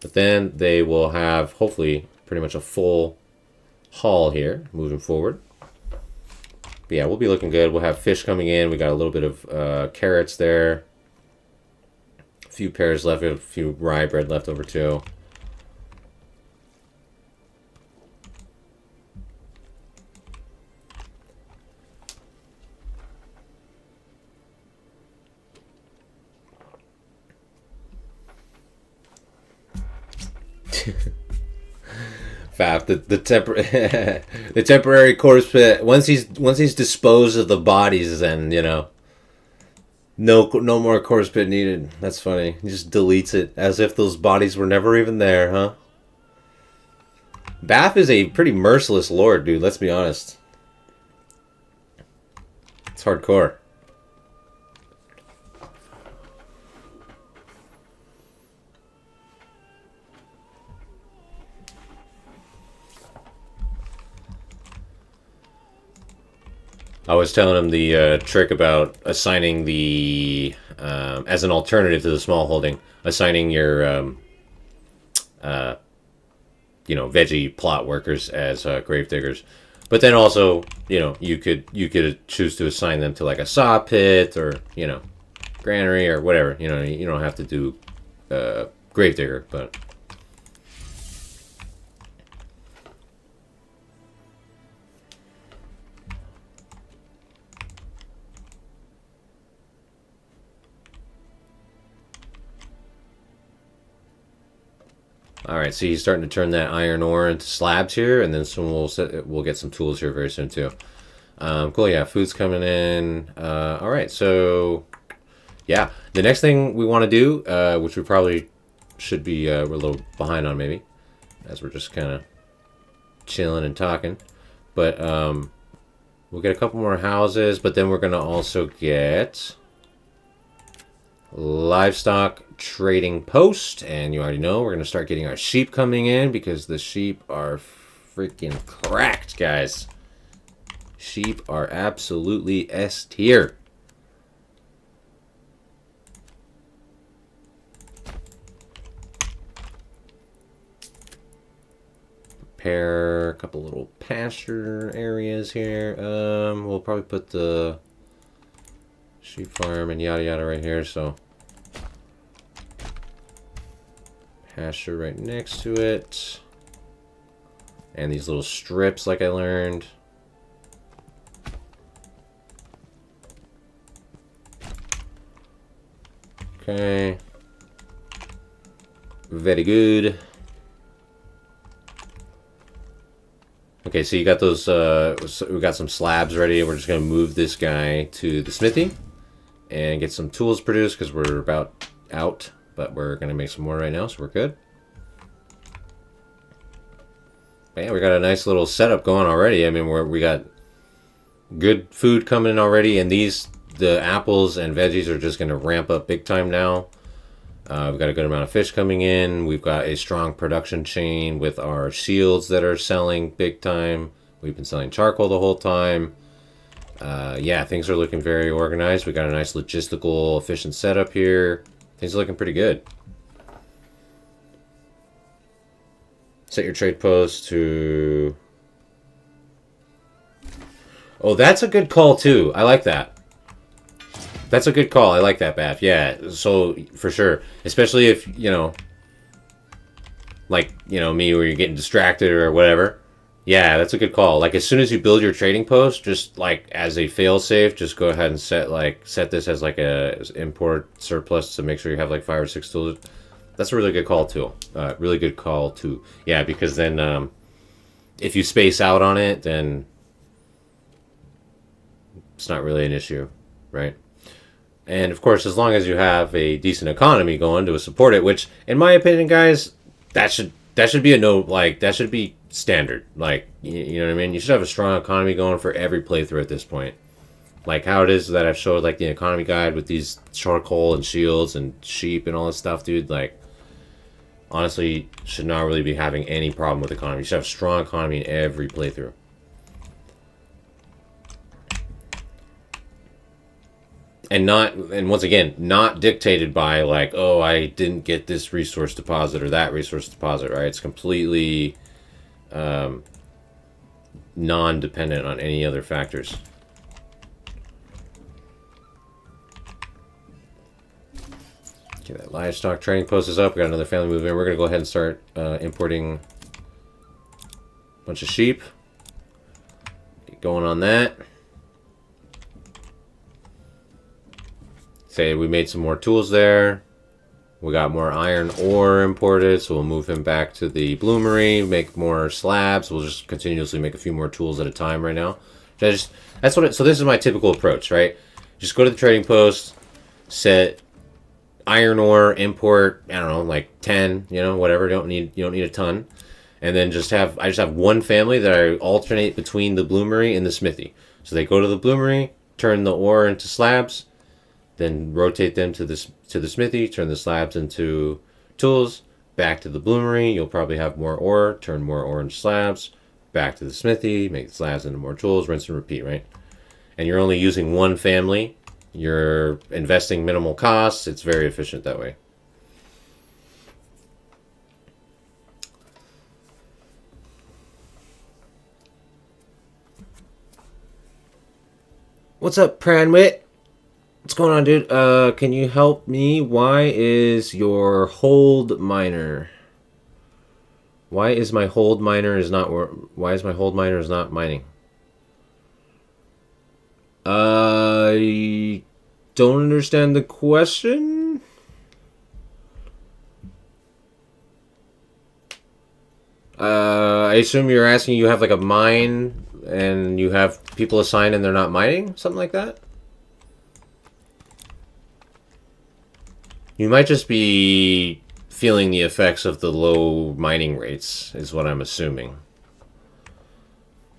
But then they will have hopefully pretty much a full haul here moving forward. But yeah, we'll be looking good. We'll have fish coming in. We got a little bit of carrots there. A few pears left. A few rye bread left over too. Faf, the temporary corpse pit. Once he's disposed of the bodies, then no more corpse pit needed. That's funny. He just deletes it as if those bodies were never even there, huh? Bath is a pretty merciless lord, dude. Let's be honest. It's hardcore. I was telling him the trick about assigning the, as an alternative to the small holding, assigning your, veggie plot workers as grave diggers. But then also, you could choose to assign them to like a saw pit or, granary or whatever. You don't have to do grave digger, but... Alright, so he's starting to turn that iron ore into slabs here, and then soon we'll get some tools here very soon too. Cool, yeah, food's coming in. Alright, so yeah, the next thing we want to do, which we probably should be we're a little behind on maybe, as we're just kind of chilling and talking, but we'll get a couple more houses, but then we're going to also get livestock trading post, and you already know we're going to start getting our sheep coming in because the sheep are freaking cracked, guys. Sheep are absolutely S tier. Prepare a couple little pasture areas here. We'll probably put the sheep farm and yada yada right here, so pasture right next to it, and these little strips like I learned. Okay, very good. Okay, so you got those, we got some slabs ready. We're just gonna move this guy to the smithy and get some tools produced because we're about out, but we're gonna make some more right now, so we're good. But yeah, we got a nice little setup going already. I mean, we got good food coming in already, and the apples and veggies are just gonna ramp up big time now. We've got a good amount of fish coming in. We've got a strong production chain with our shields that are selling big time. We've been selling charcoal the whole time. Yeah, things are looking very organized. We got a nice logistical, efficient setup here. Things are looking pretty good. Set your trade post to... Oh, that's a good call too. I like that. That's a good call. I like that, Bath. Yeah, so for sure. Especially if, like, me, where you're getting distracted or whatever. Yeah, that's a good call. Like as soon as you build your trading post, just like as a fail safe, just go ahead and set this as like a as import surplus to make sure you have like 5 or 6 tools. That's a really good call too. Really good call too. Yeah, because then if you space out on it, then it's not really an issue, right? And of course, as long as you have a decent economy going to support it, which in my opinion, guys, that should be a no, like that should be standard. Like you know what I mean? You should have a strong economy going for every playthrough at this point. Like how it is that I've showed like the economy guide with these charcoal and shields and sheep and all this stuff, dude. Like honestly, should not really be having any problem with economy. You should have a strong economy in every playthrough. And once again, not dictated by like, oh, I didn't get this resource deposit or that resource deposit, right? It's completely non-dependent on any other factors. Okay, that livestock trading post is up. We got another family move in. We're gonna go ahead and start importing a bunch of sheep. Get going on that. Say we made some more tools there. We got more iron ore imported, so we'll move him back to the bloomery, make more slabs. We'll just continuously make a few more tools at a time right now. So this is my typical approach, right? Just go to the trading post, set iron ore, import, I don't know, like 10, you know, whatever. You don't need a ton. And then I just have one family that I alternate between the bloomery and the smithy. So they go to the bloomery, turn the ore into slabs, then rotate them to the smithy, turn the slabs into tools, back to the bloomery. You'll probably have more ore, turn more ore into slabs, back to the smithy, make the slabs into more tools, rinse and repeat, right? And you're only using one family. You're investing minimal costs. It's very efficient that way. What's up, Pranwit? What's going on, dude? Can you help me? Why is your hold miner? Why is my hold miner is not mining? I don't understand the question. I assume you're asking, you have like a mine and you have people assigned and they're not mining? Something like that? You might just be feeling the effects of the low mining rates, is what I'm assuming.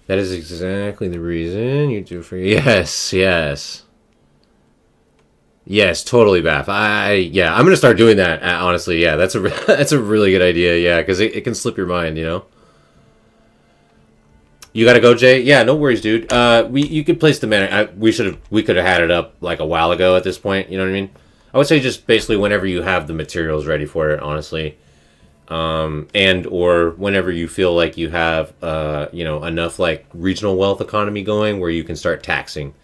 That is exactly the reason you do for... Yes, yes. Yes, totally, Bath. Yeah, I'm going to start doing that, honestly. Yeah, that's a really good idea, yeah, because it can slip your mind, you know? You gotta go, Jay? Yeah, no worries, dude. You could place the mana. We could have had it up like a while ago at this point, you know what I mean? I would say just basically whenever you have the materials ready for it, honestly. And or whenever you feel like you have, you know, enough like regional wealth economy going where you can start taxing.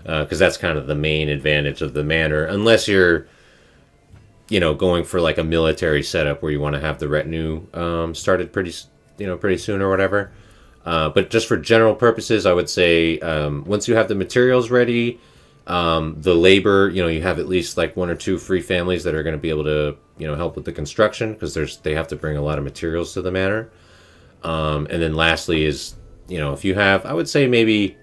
Because that's kind of the main advantage of the manor. Unless you're, you know, going for like a military setup where you want to have the retinue started pretty soon or whatever. But just for general purposes, I would say once you have the materials ready, the labor, you know, you have at least like 1 or 2 free families that are going to be able to, you know, help with the construction because they have to bring a lot of materials to the manor. And then lastly is, you know, if you have, I would say maybe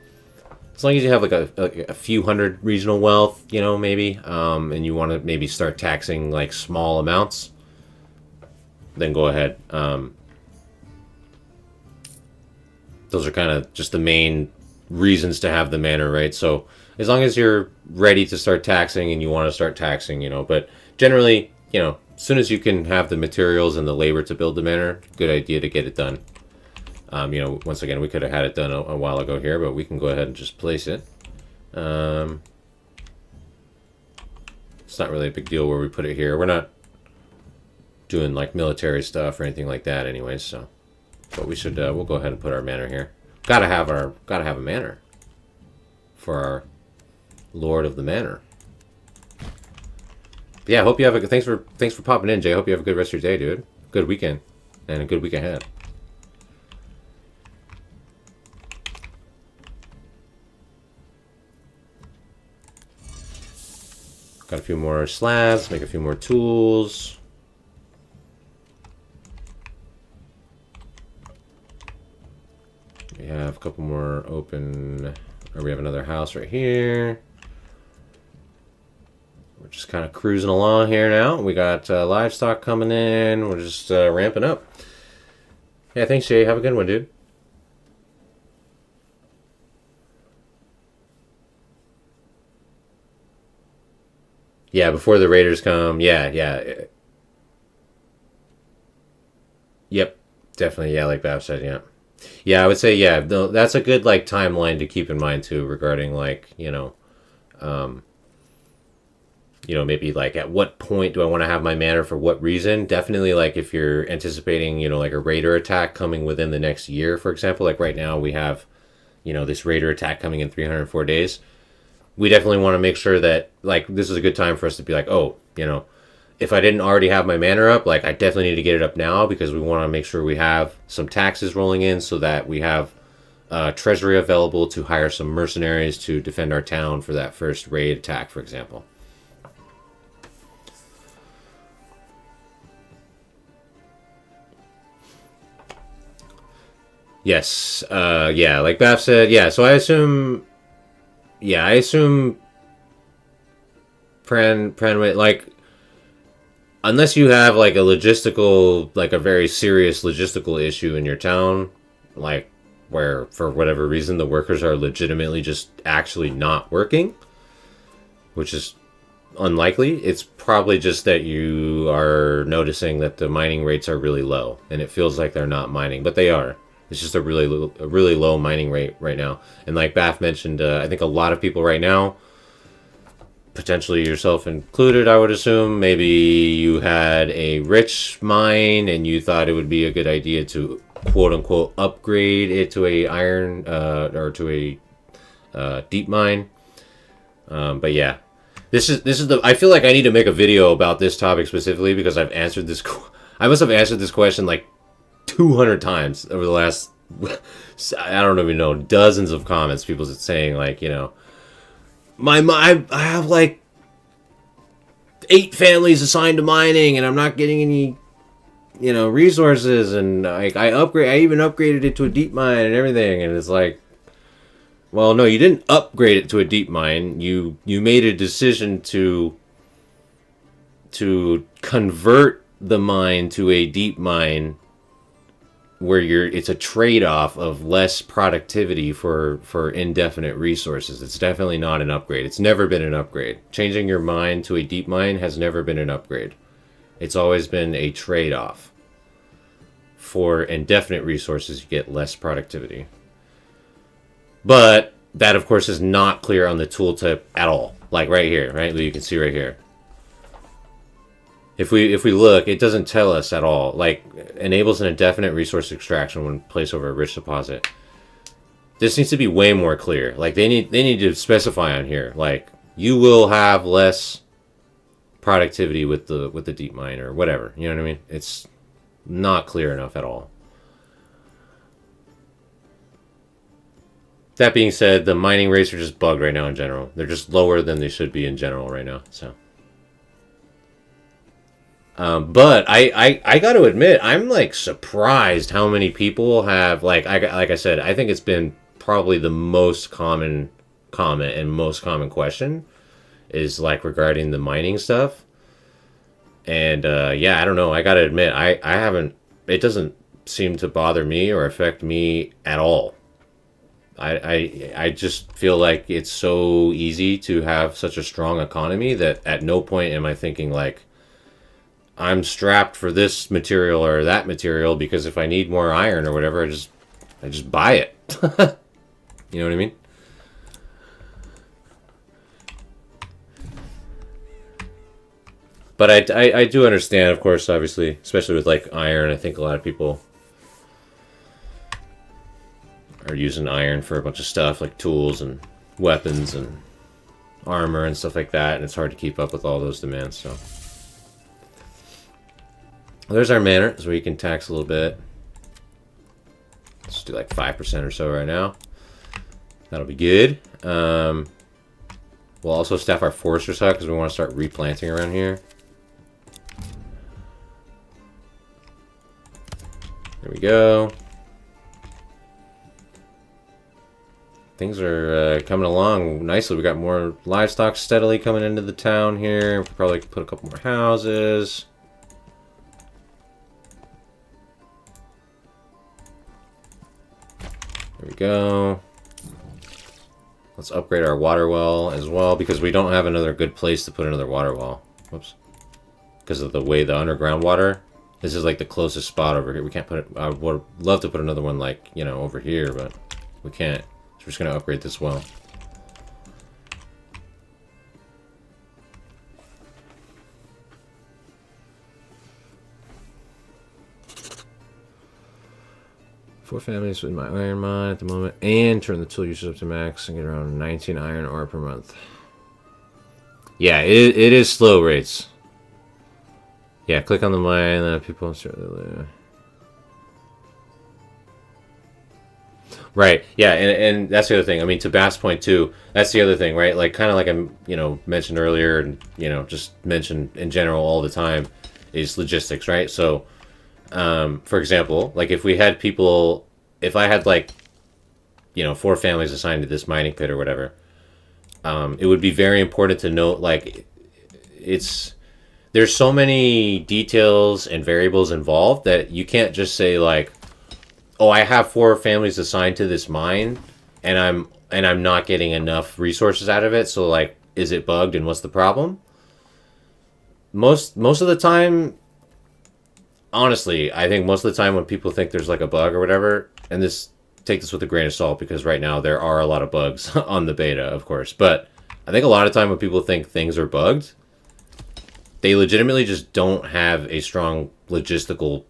as long as you have like a few hundred regional wealth, you know, maybe, and you want to maybe start taxing like small amounts, then go ahead. Those are kind of just the main reasons to have the manor, right? So as long as you're ready to start taxing and you want to start taxing, you know, but generally, you know, as soon as you can have the materials and the labor to build the manor, good idea to get it done. You know, once again, we could have had it done a while ago here, but we can go ahead and just place it. It's not really a big deal where we put it here. We're not doing like military stuff or anything like that anyways, so. But we should, we'll go ahead and put our manor here. Gotta have a manor for our Lord of the Manor. But yeah, hope you have a thanks for popping in, Jay. Hope you have a good rest of your day, dude. Good weekend and a good week ahead. Got a few more slabs, make a few more tools. We have a couple more open, or we have another house right here. We're just kind of cruising along here now. We got livestock coming in. We're just ramping up. Yeah, thanks, Jay. Have a good one, dude. Yeah, before the Raiders come. Yeah. Yep, definitely. Yeah, like Bab said, yeah. Yeah, I would say, yeah, that's a good, like, timeline to keep in mind, too, regarding, like, maybe, like, at what point do I want to have my manor for what reason? Definitely, like, if you're anticipating, like, a raider attack coming within the next year, for example. Like, right now we have, this raider attack coming in 304 days. We definitely want to make sure that, like, this is a good time for us to be like, oh, if I didn't already have my manor up, like, I definitely need to get it up now, because we want to make sure we have some taxes rolling in so that we have treasury available to hire some mercenaries to defend our town for that first raid attack, for example. Yes, yeah, like Baf said, yeah, so I assume Pran, like, unless you have, like, a very serious logistical issue in your town, like, where, for whatever reason, the workers are legitimately just actually not working, which is unlikely, it's probably just that you are noticing that the mining rates are really low, and it feels like they're not mining, but they are. It's just a really low mining rate right now. And like Bath mentioned, I think a lot of people right now, potentially yourself included, I would assume, maybe you had a rich mine and you thought it would be a good idea to quote unquote upgrade it to a iron or to a deep mine. But yeah, this is the. I feel like I need to make a video about this topic specifically because I've answered this. I must have answered this question like 200 times over the last, I don't even know, dozens of comments, people saying like, I have like 8 families assigned to mining and I'm not getting any, resources, and I even upgraded it to a deep mine and everything, and it's like, well, no, you didn't upgrade it to a deep mine. You made a decision to convert the mine to a deep mine where it's a trade-off of less productivity for indefinite resources. It's definitely not an upgrade. It's never been an upgrade. Changing your mine to a deep mine has never been an upgrade. It's always been a trade-off. For indefinite resources, you get less productivity. But that, of course, is not clear on the tooltip at all. Like right here, right? You can see right here. If we look, it doesn't tell us at all. Like, enables an indefinite resource extraction when placed over a rich deposit. This needs to be way more clear. Like, they need to specify on here. Like, you will have less productivity with the deep mine or whatever. You know what I mean? It's not clear enough at all. That being said, the mining rates are just bugged right now in general. They're just lower than they should be in general right now. So. But I got to admit, I'm like surprised how many people have like I said, I think it's been probably the most common comment and most common question is like regarding the mining stuff. And yeah, I don't know. I got to admit, I haven't. It doesn't seem to bother me or affect me at all. I just feel like it's so easy to have such a strong economy that at no point am I thinking like, I'm strapped for this material or that material because if I need more iron or whatever, I just buy it. You know what I mean? But I do understand, of course, obviously, especially with like iron. I think a lot of people are using iron for a bunch of stuff like tools and weapons and armor and stuff like that, and it's hard to keep up with all those demands. So there's our manor, so we can tax a little bit. Let's do like 5% or so right now. That'll be good. We'll also staff our forester's hut because we want to start replanting around here. There we go. Things are coming along nicely. We got more livestock steadily coming into the town here. We'll probably put a couple more houses. There we go. Let's upgrade our water well as well because we don't have another good place to put another water well. Whoops. Because of the way the underground water. This is like the closest spot over here. We can't put it. I would love to put another one like, you know, over here, but we can't. So we're just going to upgrade this well. Four families with my iron mine at the moment. And turn the tool usage up to max and get around 19 iron ore per month. Yeah, it is slow rates. Yeah, click on the mine. People right. Yeah, and that's the other thing. I mean, to Bass' point too. That's the other thing, right? Like kind of like I mentioned earlier, and just mentioned in general all the time, is logistics, right? So, for example, like if we had people, if I had like, 4 families assigned to this mining pit or whatever, it would be very important to note like there's so many details and variables involved that you can't just say like, oh, I have 4 families assigned to this mine and I'm not getting enough resources out of it. So like, is it bugged and what's the problem? Most of the time, honestly, I think most of the time when people think there's like a bug or whatever, and take this with a grain of salt because right now there are a lot of bugs on the beta, of course. But I think a lot of time when people think things are bugged, they legitimately just don't have a strong logistical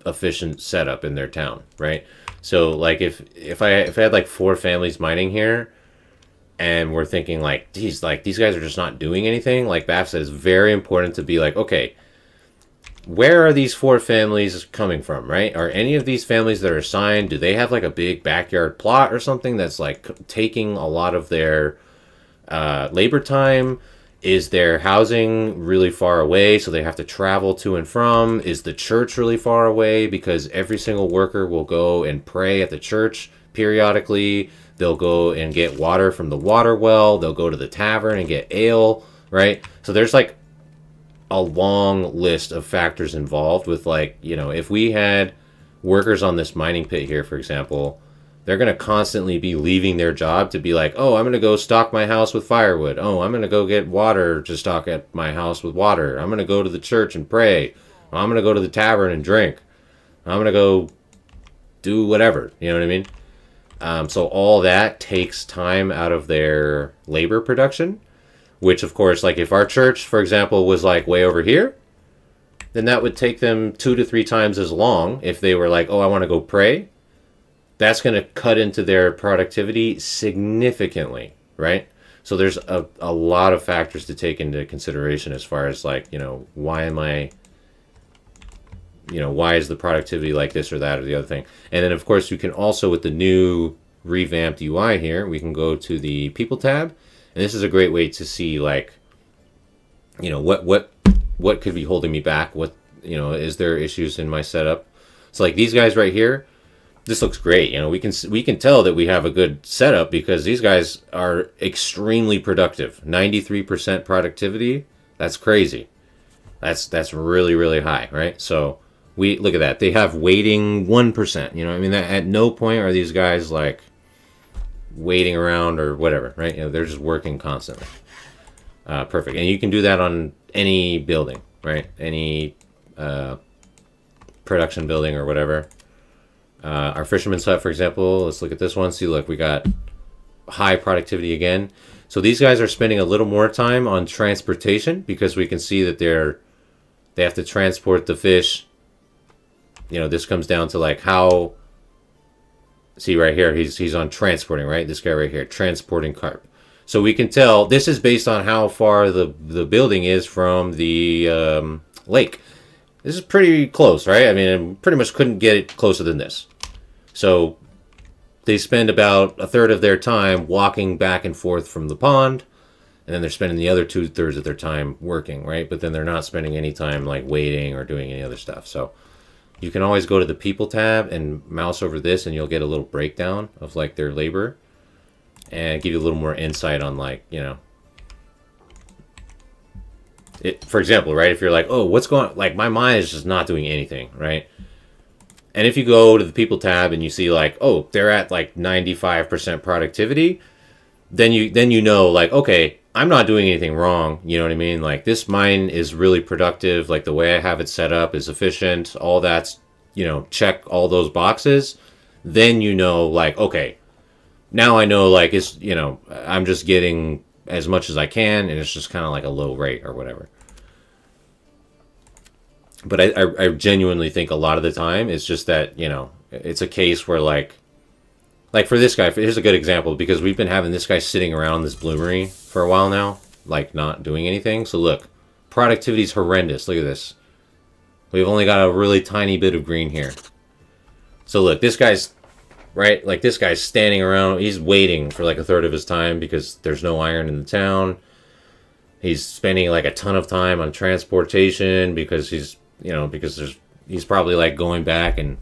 efficient setup in their town, right? So like if I had like 4 families mining here and we're thinking like, geez, like these guys are just not doing anything, like Baf said, it's very important to be like, okay, where are these 4 families coming from, right? Are any of these families that are assigned, do they have like a big backyard plot or something that's like taking a lot of their labor time? Is their housing really far away, so they have to travel to and from? Is the church really far away because every single worker will go and pray at the church periodically? They'll go and get water from the water well. They'll go to the tavern and get ale, right? So there's like a long list of factors involved with like, if we had workers on this mining pit here, for example, they're going to constantly be leaving their job to be like, oh, I'm going to go stock my house with firewood. Oh, I'm going to go get water to stock at my house with water. I'm going to go to the church and pray. I'm going to go to the tavern and drink. I'm going to go do whatever. You know what I mean? So all that takes time out of their labor production, which, of course, like if our church, for example, was like way over here, then that would take them 2 to 3 times as long if they were like, oh, I want to go pray. That's going to cut into their productivity significantly, right? So there's a lot of factors to take into consideration as far as like, why is the productivity like this or that or the other thing? And then, of course, you can also, with the new revamped UI here, we can go to the People tab. And this is a great way to see like, what could be holding me back? What, is there issues in my setup? So like these guys right here, this looks great. We can tell that we have a good setup because these guys are extremely productive. 93% productivity. That's crazy. That's really, really high, right? So we look at that. They have waiting 1%. At no point are these guys like waiting around or whatever, right? They're just working constantly. Perfect. And you can do that on any building, right? Any production building or whatever. Our fisherman's hut, for example, let's look at this one. See, look, we got high productivity again. So these guys are spending a little more time on transportation because we can see that they have to transport the fish. This comes down to like how. See right here, he's on transporting, right? This guy right here, transporting carp. So we can tell this is based on how far the building is from the lake. This is pretty close, right? I pretty much couldn't get it closer than this. So they spend about a third of their time walking back and forth from the pond and then they're spending the other 2/3 of their time working, right? But then they're not spending any time like waiting or doing any other stuff. So you can always go to the people tab and mouse over this, and you'll get a little breakdown of like their labor, and give you a little more insight on like, you know, it. For example, right? If you're like, oh, what's going? Like my mind is just not doing anything, right? And if you go to the people tab and you see like, oh, they're at like 95% productivity, then you know like, okay, I'm not doing anything wrong. You know what I mean? Like this mine is really productive. Like the way I have it set up is efficient. All that's, you know, check all those boxes. Then you know like, okay, now I know like it's, you know, I'm just getting as much as I can, and it's just kind of like a low rate or whatever. But I genuinely think a lot of the time it's just that, you know, it's a case where like for this guy, here's a good example, because we've been having this guy sitting around this bloomery for a while now, like not doing anything. So look, productivity's horrendous. Look at this. We've only got a really tiny bit of green here. So look, this guy's, right, like this guy's standing around, he's waiting for like a third of his time because there's no iron in the town. He's spending like a ton of time on transportation because he's, you know, because he's probably like going back and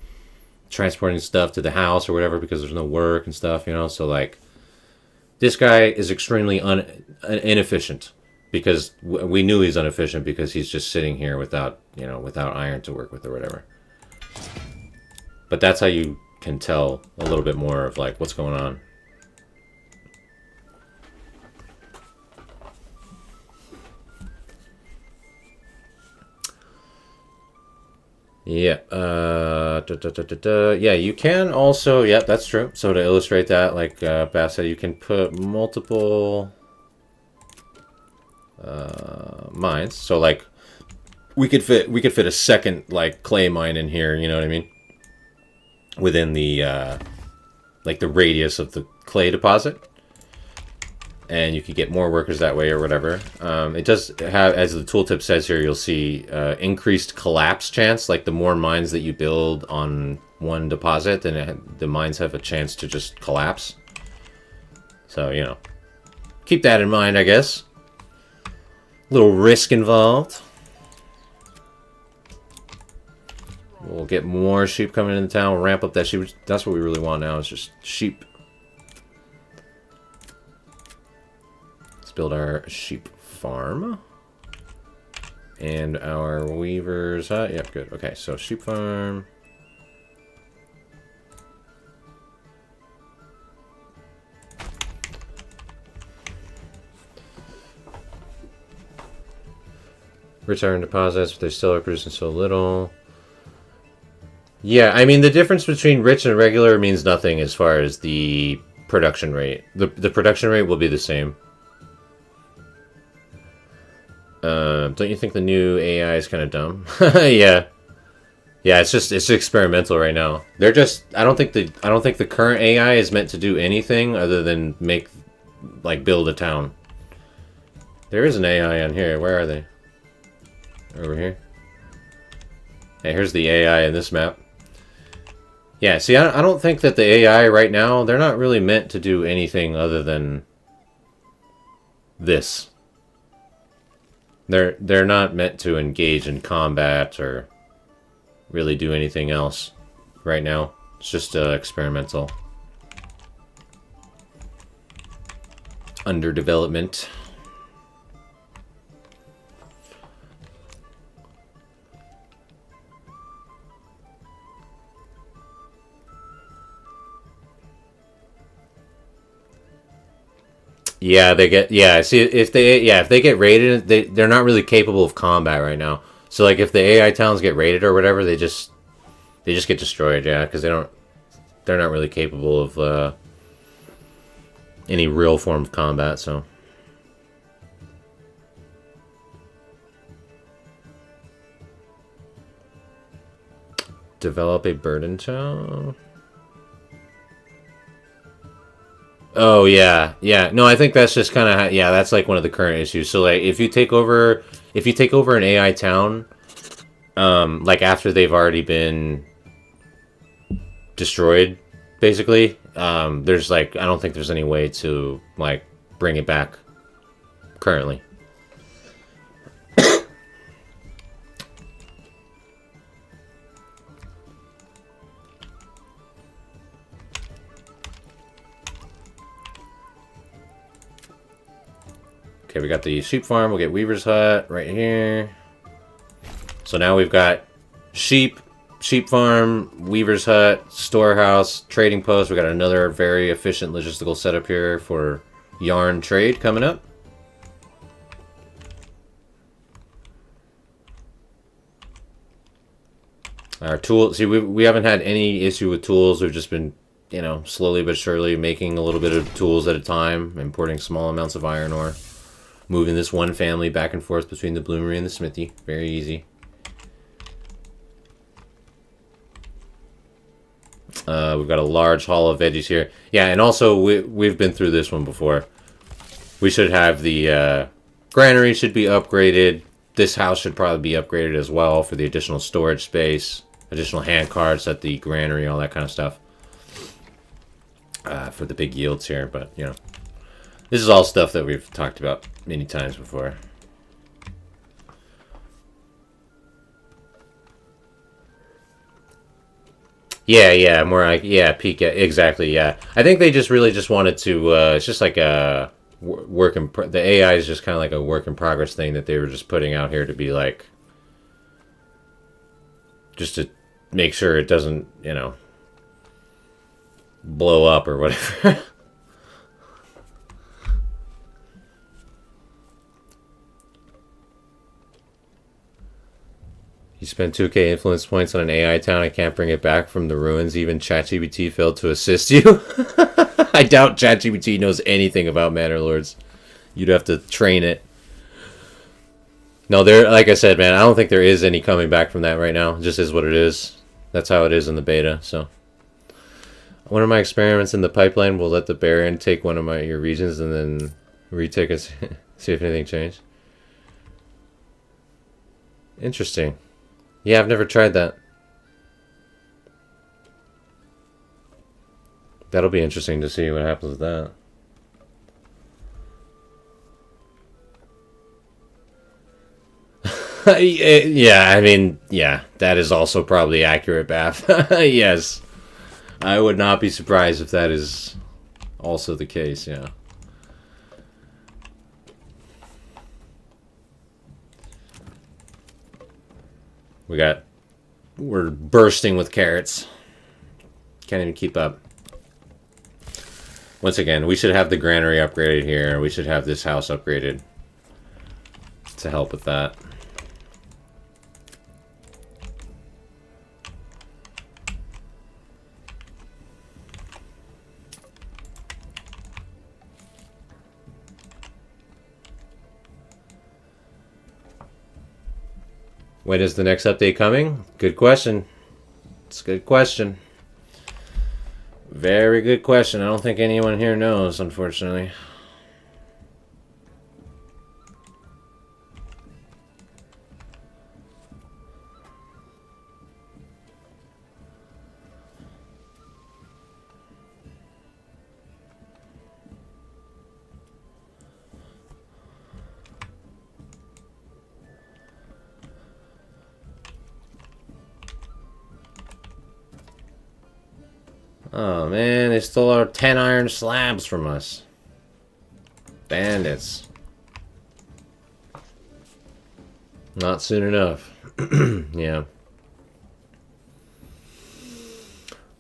transporting stuff to the house or whatever because there's no work and stuff, you know. So like this guy is extremely inefficient, because we knew he's inefficient because he's just sitting here without, you know, without iron to work with or whatever. But that's how you can tell a little bit more of like what's going on. Yeah, yeah, you can also, yeah, that's true. So to illustrate that, like Bass said, you can put multiple mines. So like we could fit a second like clay mine in here, you know what I mean? Within the like the radius of the clay deposit. And you could get more workers that way or whatever. It does have, as the tooltip says here, you'll see increased collapse chance. Like the more mines that you build on one deposit, then the mines have a chance to just collapse. So, you know, keep that in mind, I guess. A little risk involved. We'll get more sheep coming into town. We'll ramp up that sheep. That's what we really want now, is just sheep. Build our sheep farm and our weavers. Yep, good. Okay, so sheep farm. Rich iron deposits, but they still are producing so little. Yeah, I mean the difference between rich and regular means nothing as far as the production rate. The production rate will be the same. Don't you think the new AI is kind of dumb? Yeah, it's experimental right now. They're just, I don't think the current AI is meant to do anything other than build a town. There is an AI on here. Where are they? Over here. Hey, here's the AI in this map. Yeah, see, I don't think that the AI right now, they're not really meant to do anything other than this. They're not meant to engage in combat or really do anything else right now. It's just experimental. Under development. Yeah, they get, yeah, see, if they get raided, they're not really capable of combat right now. So like if the AI towns get raided or whatever, they just get destroyed, yeah, because they're not really capable of any real form of combat, so. Develop a burden town. Oh yeah, yeah. No, I think that's just kind of, yeah. That's like one of the current issues. So like, if you take over an AI town, like after they've already been destroyed, basically, there's like, I don't think there's any way to like bring it back currently. Okay, we got the sheep farm. We'll get Weaver's Hut right here. So now we've got sheep farm, Weaver's Hut, storehouse, trading post. We got another very efficient logistical setup here for yarn trade coming up. Our tool, see, we haven't had any issue with tools. We've just been, you know, slowly but surely making a little bit of tools at a time, importing small amounts of iron ore, moving this one family back and forth between the bloomery and the smithy. Very easy. We've got a large haul of veggies here. Yeah, and also we've been through this one before. We should have the granary should be upgraded. This house should probably be upgraded as well for the additional storage space, additional hand carts at the granary, all that kind of stuff. For the big yields here, but you know, this is all stuff that we've talked about many times before. Yeah, more like, yeah, peak, exactly, yeah. I think they just really just wanted to, it's just like a the AI is just kind of like a work in progress thing that they were just putting out here to be like, just to make sure it doesn't, you know, blow up or whatever. You spent 2k influence points on an AI town. I can't bring it back from the ruins. Even ChatGPT failed to assist you. I doubt ChatGPT knows anything about Manor Lords. You'd have to train it. No, there. Like I said, man, I don't think there is any coming back from that right now. It just is what it is. That's how it is in the beta. So, one of my experiments in the pipeline will let the Baron take one of your regions and then retake it. See if anything changed. Interesting. Yeah, I've never tried that. That'll be interesting to see what happens with that. Yeah, I mean, yeah, that is also probably accurate, Bath. Yes. I would not be surprised if that is also the case, yeah. We're bursting with carrots. Can't even keep up. Once again, we should have the granary upgraded here. We should have this house upgraded to help with that. When is the next update coming? Good question. It's a good question. Very good question. I don't think anyone here knows, unfortunately. Oh man, they stole our 10 iron slabs from us. Bandits. Not soon enough. Yeah.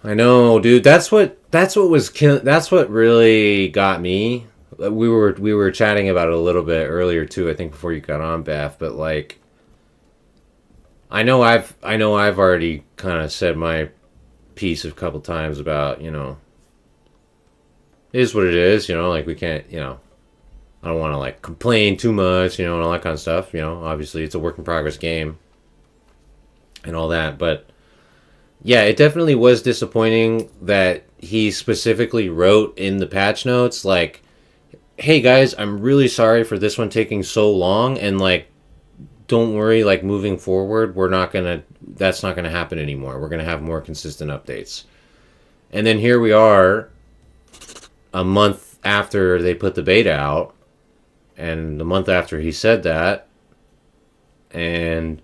I know, dude. That's what really got me. We were chatting about it a little bit earlier too, I think before you got on, Bath, but like I know I've already kind of said my piece a couple times about, you know, it is what it is, you know, like we can't, you know, I don't want to like complain too much, you know, and all that kind of stuff, you know, obviously it's a work in progress game and all that, but yeah, it definitely was disappointing that he specifically wrote in the patch notes like, hey guys, I'm really sorry for this one taking so long, and like, don't worry, like moving forward, that's not gonna happen anymore. We're gonna have more consistent updates. And then here we are, a month after they put the beta out, And the month after he said that, and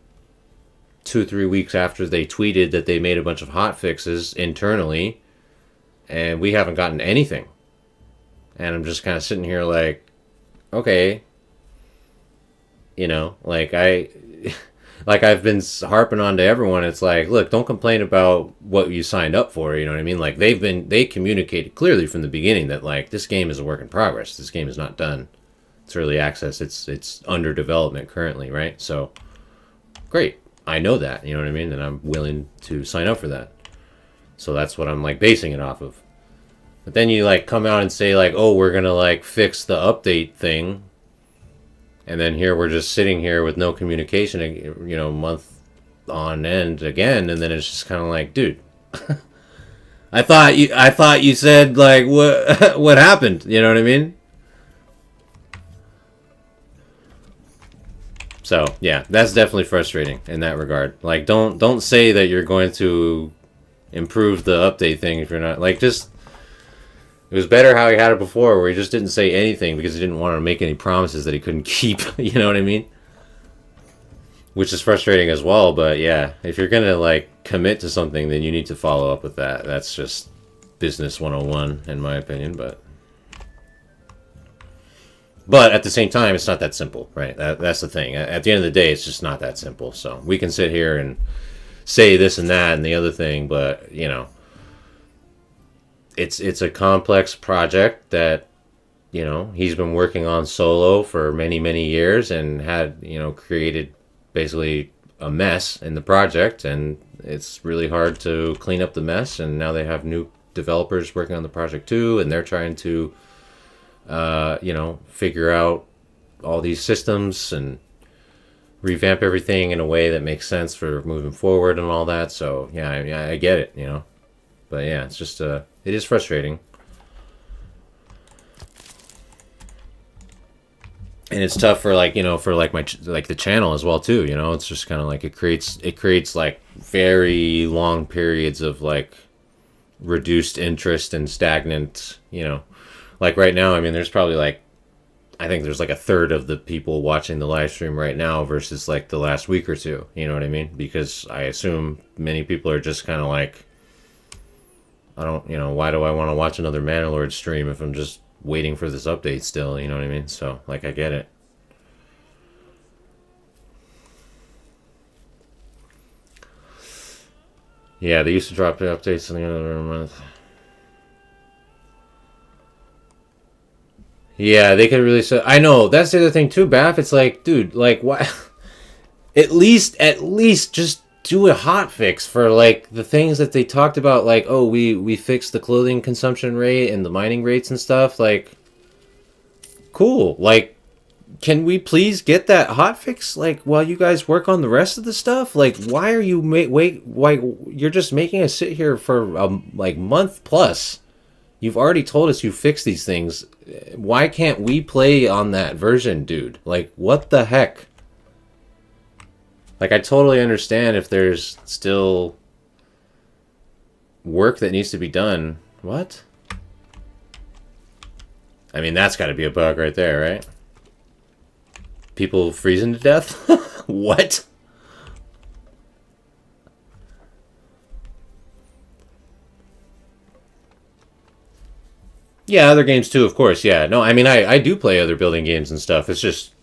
2-3 weeks after they tweeted that they made a bunch of hot fixes internally, and we haven't gotten anything. And I'm just kind of sitting here like, okay, you know, like I've been harping on to everyone. It's like, look, don't complain about what you signed up for. You know what I mean? Like they communicated clearly from the beginning that like this game is a work in progress. This game is not done. It's early access. It's under development currently, right? So great. I know that, you know what I mean? And I'm willing to sign up for that. So that's what I'm like basing it off of. But then you like come out and say like, oh, we're gonna like fix the update thing. And then here we're just sitting here with no communication, you know, month on end again, and then it's just kind of like, dude, I thought you said like what happened? You know what I mean? So yeah, that's definitely frustrating in that regard. Like, don't say that you're going to improve the update thing if you're not like just. It was better how he had it before, where he just didn't say anything because he didn't want to make any promises that he couldn't keep. You know what I mean? Which is frustrating as well. But yeah, if you're gonna like commit to something, then you need to follow up with that. That's just business 101 in my opinion. But at the same time, it's not that simple, right? That's the thing. At the end of the day, it's just not that simple. So we can sit here and say this and that and the other thing, but you know. It's a complex project that, you know, he's been working on solo for many, many years and had, you know, created basically a mess in the project, and it's really hard to clean up the mess. And now they have new developers working on the project too, and they're trying to, you know, figure out all these systems and revamp everything in a way that makes sense for moving forward and all that. So yeah, I get it, you know, but yeah, it's just it is frustrating. And it's tough for like, you know, for like the channel as well too, you know. It's just kind of like it creates like very long periods of like reduced interest and stagnant, you know. Like right now, I mean, there's probably like I think there's like a third of the people watching the live stream right now versus like the last week or two, you know what I mean? Because I assume many people are just kind of like, I don't, you know, why do I want to watch another Manor Lords stream if I'm just waiting for this update still, you know what I mean? So, like, I get it. Yeah, they used to drop the updates in the end of the month. Yeah, they could really say, I know, that's the other thing too, Baff. It's like, dude, like, why? At least just do a hot fix for like the things that they talked about, like, oh, we fixed the clothing consumption rate and the mining rates and stuff. Like, cool. Like, can we please get that hot fix like while you guys work on the rest of the stuff? Like, why are you why you're just making us sit here for like month plus? You've already told us you fixed these things. Why can't we play on that version, dude? Like, what the heck? Like, I totally understand if there's still work that needs to be done. What? I mean, that's got to be a bug right there, right? People freezing to death? What? Yeah, other games too, of course. Yeah, no, I mean, I do play other building games and stuff. It's just,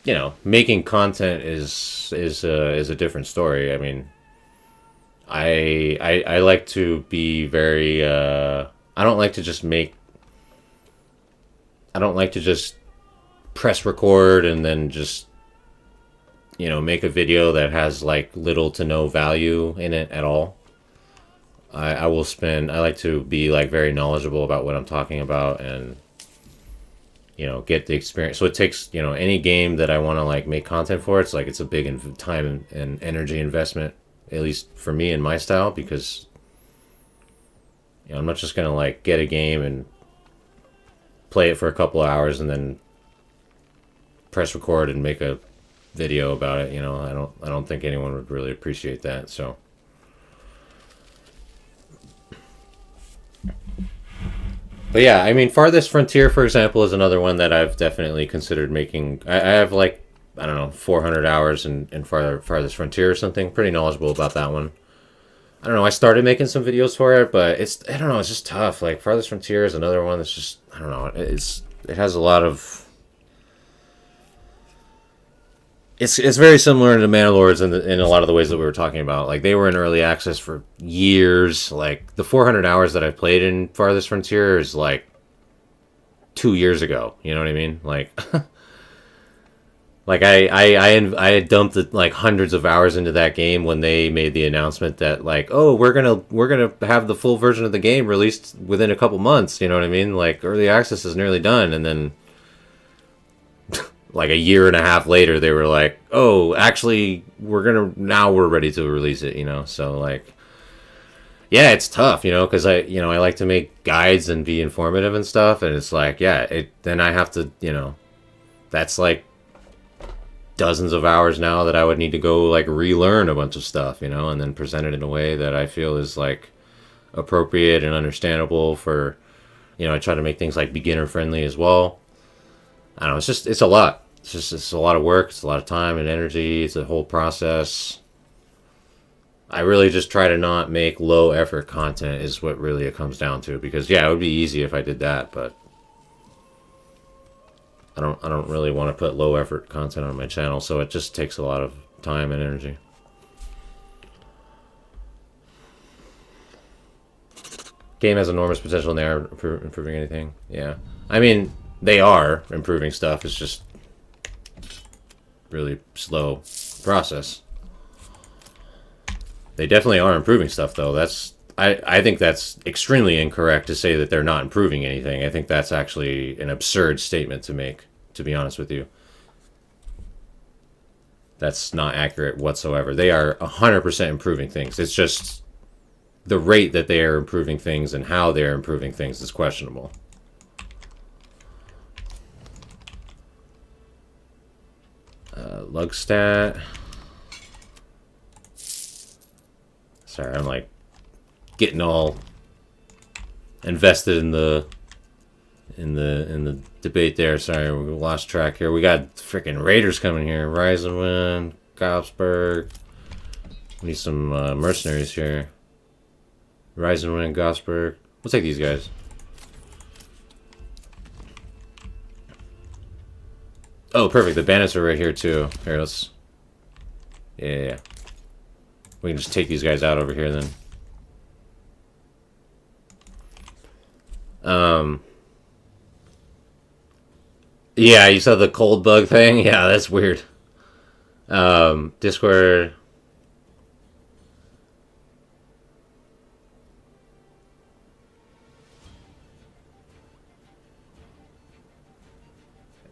you know, making content is a different story. I mean, I like to be very. I don't like to just make. I don't like to just press record and then just, you know, make a video that has like little to no value in it at all. I like to be like very knowledgeable about what I'm talking about and, you know, get the experience. So it takes, you know, any game that I want to like make content for, it's like it's a big time and energy investment, at least for me and my style, because, you know, I'm not just going to like get a game and play it for a couple of hours and then press record and make a video about it. You know, I don't think anyone would really appreciate that. So But yeah, I mean, Farthest Frontier, for example, is another one that I've definitely considered making. I have like, I don't know, 400 hours in Farthest Frontier or something. Pretty knowledgeable about that one. I don't know. I started making some videos for it, but I don't know. It's just tough. Like Farthest Frontier is another one that's just, I don't know. It has a lot of. It's very similar to Manor Lords in a lot of the ways that we were talking about. Like they were in early access for years. Like the 400 hours that I played in Farthest Frontier is like 2 years ago. You know what I mean? Like, like I had dumped like hundreds of hours into that game when they made the announcement that like, oh, we're gonna have the full version of the game released within a couple months. You know what I mean? Like early access is nearly done, and then like a year and a half later, they were like, oh, actually, we're ready to release it. You know, so like. Yeah, it's tough, you know, because I like to make guides and be informative and stuff, and it's like, yeah, then I have to, that's like dozens of hours now that I would need to go like relearn a bunch of stuff, and then present it in a way that I feel is like appropriate and understandable for, I try to make things like beginner friendly as well. I don't know, it's a lot. It's a lot of work, it's a lot of time and energy, it's a whole process. I really just try to not make low effort content is what really it comes down to, because yeah, it would be easy if I did that, but I don't really want to put low effort content on my channel, so it just takes a lot of time and energy. Game has enormous potential and they are improving anything. Yeah. I mean, they are improving stuff. It's just really slow process. They definitely are improving stuff, though. I think that's extremely incorrect to say that they're not improving anything. I think that's actually an absurd statement to make, to be honest with you. That's not accurate whatsoever. They are 100% improving things. It's just the rate that they are improving things and how they are improving things is questionable. Lugstat. Sorry, I'm like getting all invested in the debate there. Sorry, we lost track here. We got freaking Raiders coming here. Rise and Win, Gobsburg. We need some mercenaries here. Rise and Win, Gobsburg. We'll take these guys. Oh, perfect. The bandits are right here too. Here, let's. Yeah. We can just take these guys out over here then. Yeah, you saw the cold bug thing? Yeah, that's weird. Discord.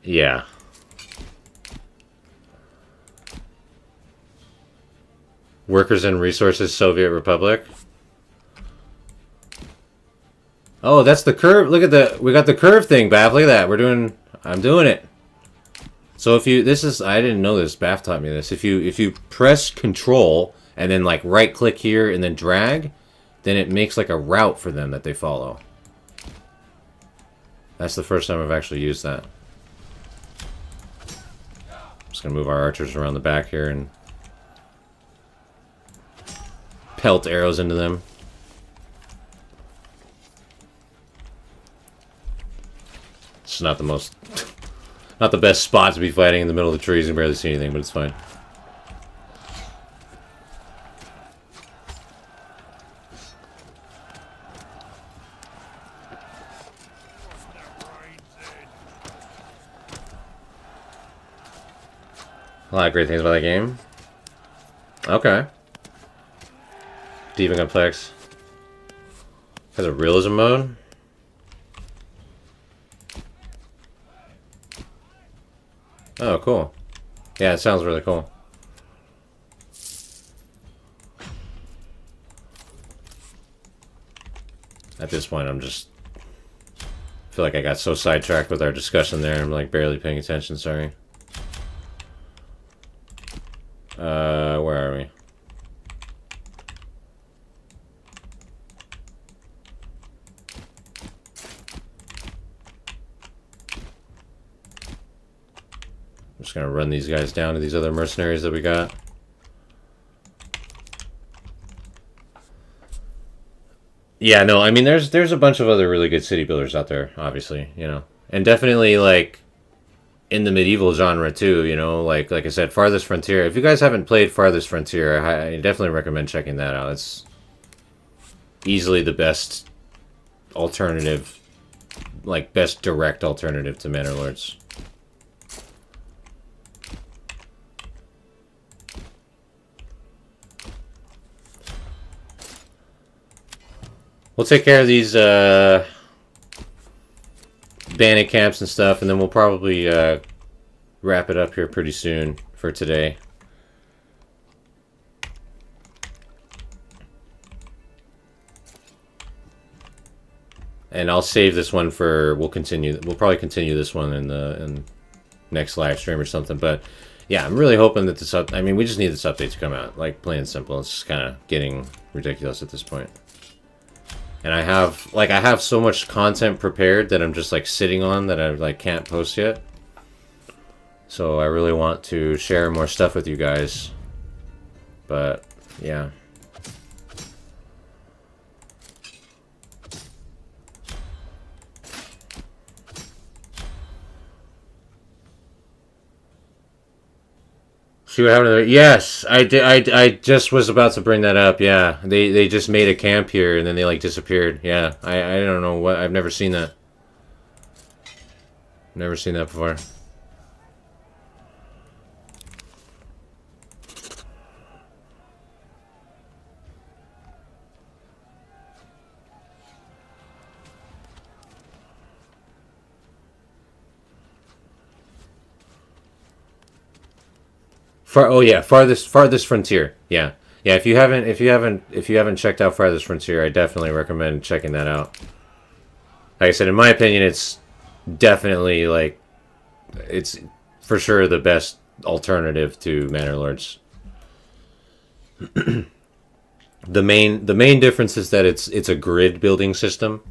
Yeah. Workers and Resources, Soviet Republic. Oh, that's the curve. Look at we got the curve thing, Baff. Look at that. I'm doing it. So if you, I didn't know this. Baff taught me this. If you press Control and then like right click here and then drag, then it makes like a route for them that they follow. That's the first time I've actually used that. I'm just gonna move our archers around the back here and pelt arrows into them. It's not the best spot to be fighting in the middle of the trees and barely see anything, but it's fine. A lot of great things about that game. Okay. Deep and complex. Has a realism mode. Oh, cool. Yeah, it sounds really cool. At this point, I feel like I got so sidetracked with our discussion there, I'm like barely paying attention, sorry. Where are we? just gonna run these guys down to these other mercenaries that we got. Yeah, no, I mean, there's a bunch of other really good city builders out there, obviously, you know, and definitely like in the medieval genre too, you know, like I said, Farthest Frontier. If you guys haven't played Farthest Frontier, I definitely recommend checking that out. It's easily the best alternative, like best direct alternative to Manor Lords. We'll take care of these bandit camps and stuff, and then we'll probably wrap it up here pretty soon for today. And I'll save this one for, we'll probably continue this one in next live stream or something. But yeah, I'm really hoping that I mean, we just need this update to come out, like plain and simple. It's just kind of getting ridiculous at this point. And I have so much content prepared that I'm just like sitting on that I like can't post yet. So I really want to share more stuff with you guys. But yeah. See what happened there? Yes, I did. I just was about to bring that up. Yeah, they just made a camp here and then they like disappeared. Yeah, I don't know what. I've never seen that. Never seen that before. Oh yeah, farthest frontier. Yeah, yeah. If you haven't checked out Farthest Frontier, I definitely recommend checking that out. Like I said, in my opinion, it's definitely like it's for sure the best alternative to Manor Lords. The main difference is that it's a grid building system.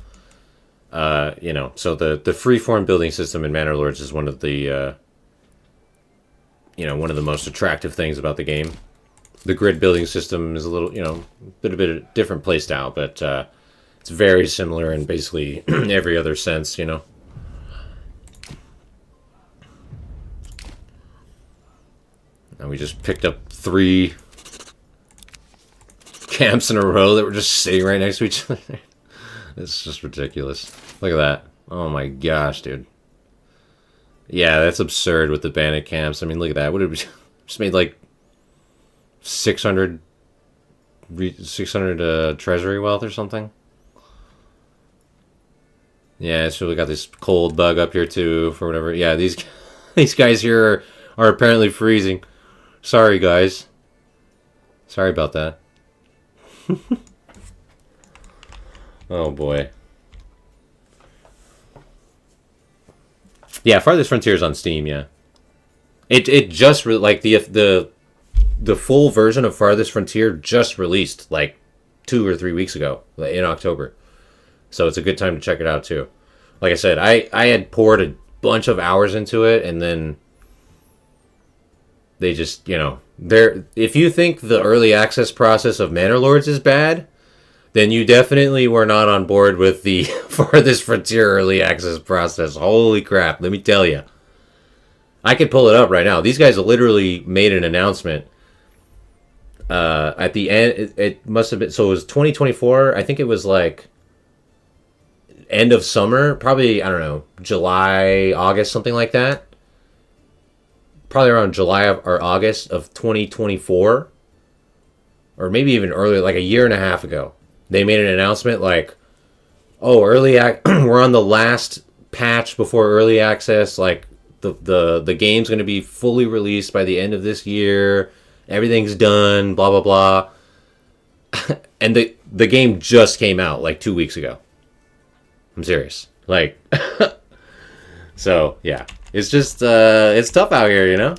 You know, so the freeform building system in Manor Lords is one of the you know, one of the most attractive things about the game. The grid building system is a little, you know, a bit of different play style, but it's very similar in basically every other sense, you know. And we just picked up 3 camps in a row that were just sitting right next to each other. It's just ridiculous. Look at that. Oh my gosh, dude. Yeah, that's absurd with the bandit camps. I mean, look at that. Would have just made like 600 treasury wealth or something? Yeah, so we got this cold bug up here too for whatever. Yeah, these guys here are apparently freezing. Sorry, guys. Sorry about that. Oh boy. Yeah, Farthest Frontier is on Steam. Yeah, it just like the full version of Farthest Frontier just released like 2 or 3 weeks ago in October, so it's a good time to check it out too. Like I said, I had poured a bunch of hours into it, and then they just, you know, if you think the early access process of Manor Lords is bad, then you definitely were not on board with the Farthest Frontier early access process. Holy crap, let me tell you. I could pull it up right now. These guys literally made an announcement. At the end, it must have been, so it was 2024. I think it was like end of summer. Probably, I don't know, July, August, something like that. Probably around July or August of 2024. Or maybe even earlier, like a year and a half ago. They made an announcement like, oh, we're on the last patch before early access. Like the game's going to be fully released by the end of this year. Everything's done, blah, blah, blah. And the game just came out like 2 weeks ago. I'm serious. Like, so yeah, it's just, it's tough out here, you know?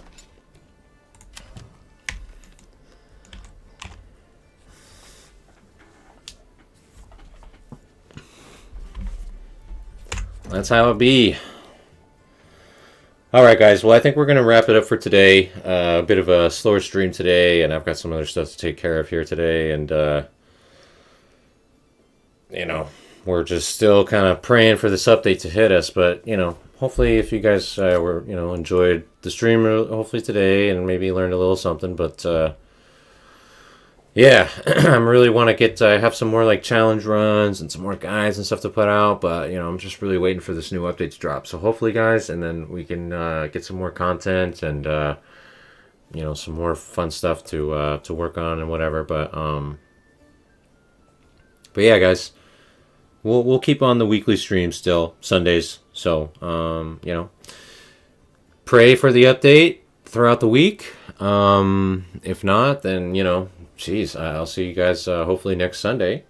That's how it be. All right, guys. Well, I think we're going to wrap it up for today. A bit of a slower stream today, and I've got some other stuff to take care of here today. And, you know, we're just still kind of praying for this update to hit us. But, you know, hopefully if you guys enjoyed the stream hopefully today and maybe learned a little something. But, yeah, I really want to get have some more like challenge runs and some more guides and stuff to put out, but you know I'm just really waiting for this new update to drop. So hopefully, guys, and then we can get some more content and you know some more fun stuff to work on and whatever. But yeah, guys, we'll keep on the weekly stream still Sundays. So you know, pray for the update throughout the week. If not, then you know. Jeez, I'll see you guys hopefully next Sunday.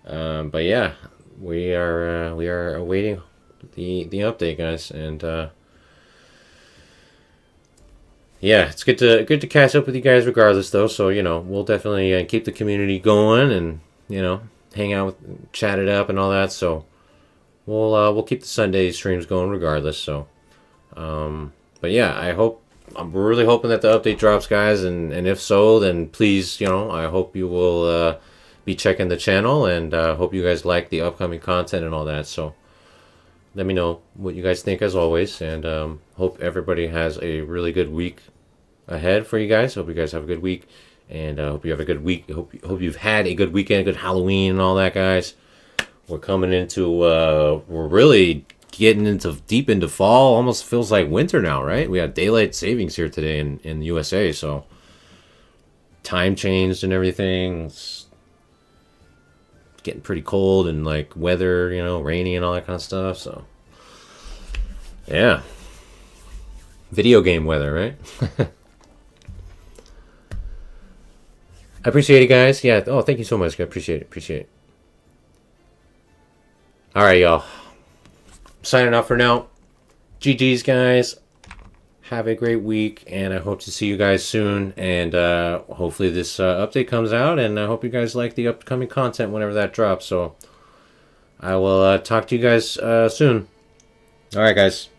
But yeah, we are awaiting the update, guys, and yeah, it's good to catch up with you guys regardless, though. So you know, we'll definitely keep the community going, and you know, hang out, chat it up, and all that. So we'll keep the Sunday streams going regardless. So, but yeah, I'm really hoping that the update drops, guys, and if so, then please, you know, I hope you will be checking the channel, and hope you guys like the upcoming content and all that. So let me know what you guys think as always, and hope everybody has a really good week ahead for you guys. Hope you guys have a good week, and hope you have a good week. Hope you've had a good weekend, a good Halloween and all that, guys. We're coming into we're really getting deep into fall. Almost feels like winter now, right? We had daylight savings here today in the USA, so time changed and everything. It's getting pretty cold and like weather, you know, rainy and all that kind of stuff. So yeah, video game weather, right? I appreciate it, guys. Yeah. Oh, thank you so much. I appreciate it. All right, y'all. Signing off for now. GG's, guys. Have a great week, and I hope to see you guys soon. And hopefully this update comes out, and I hope you guys like the upcoming content whenever that drops. So I will talk to you guys soon. All right, guys.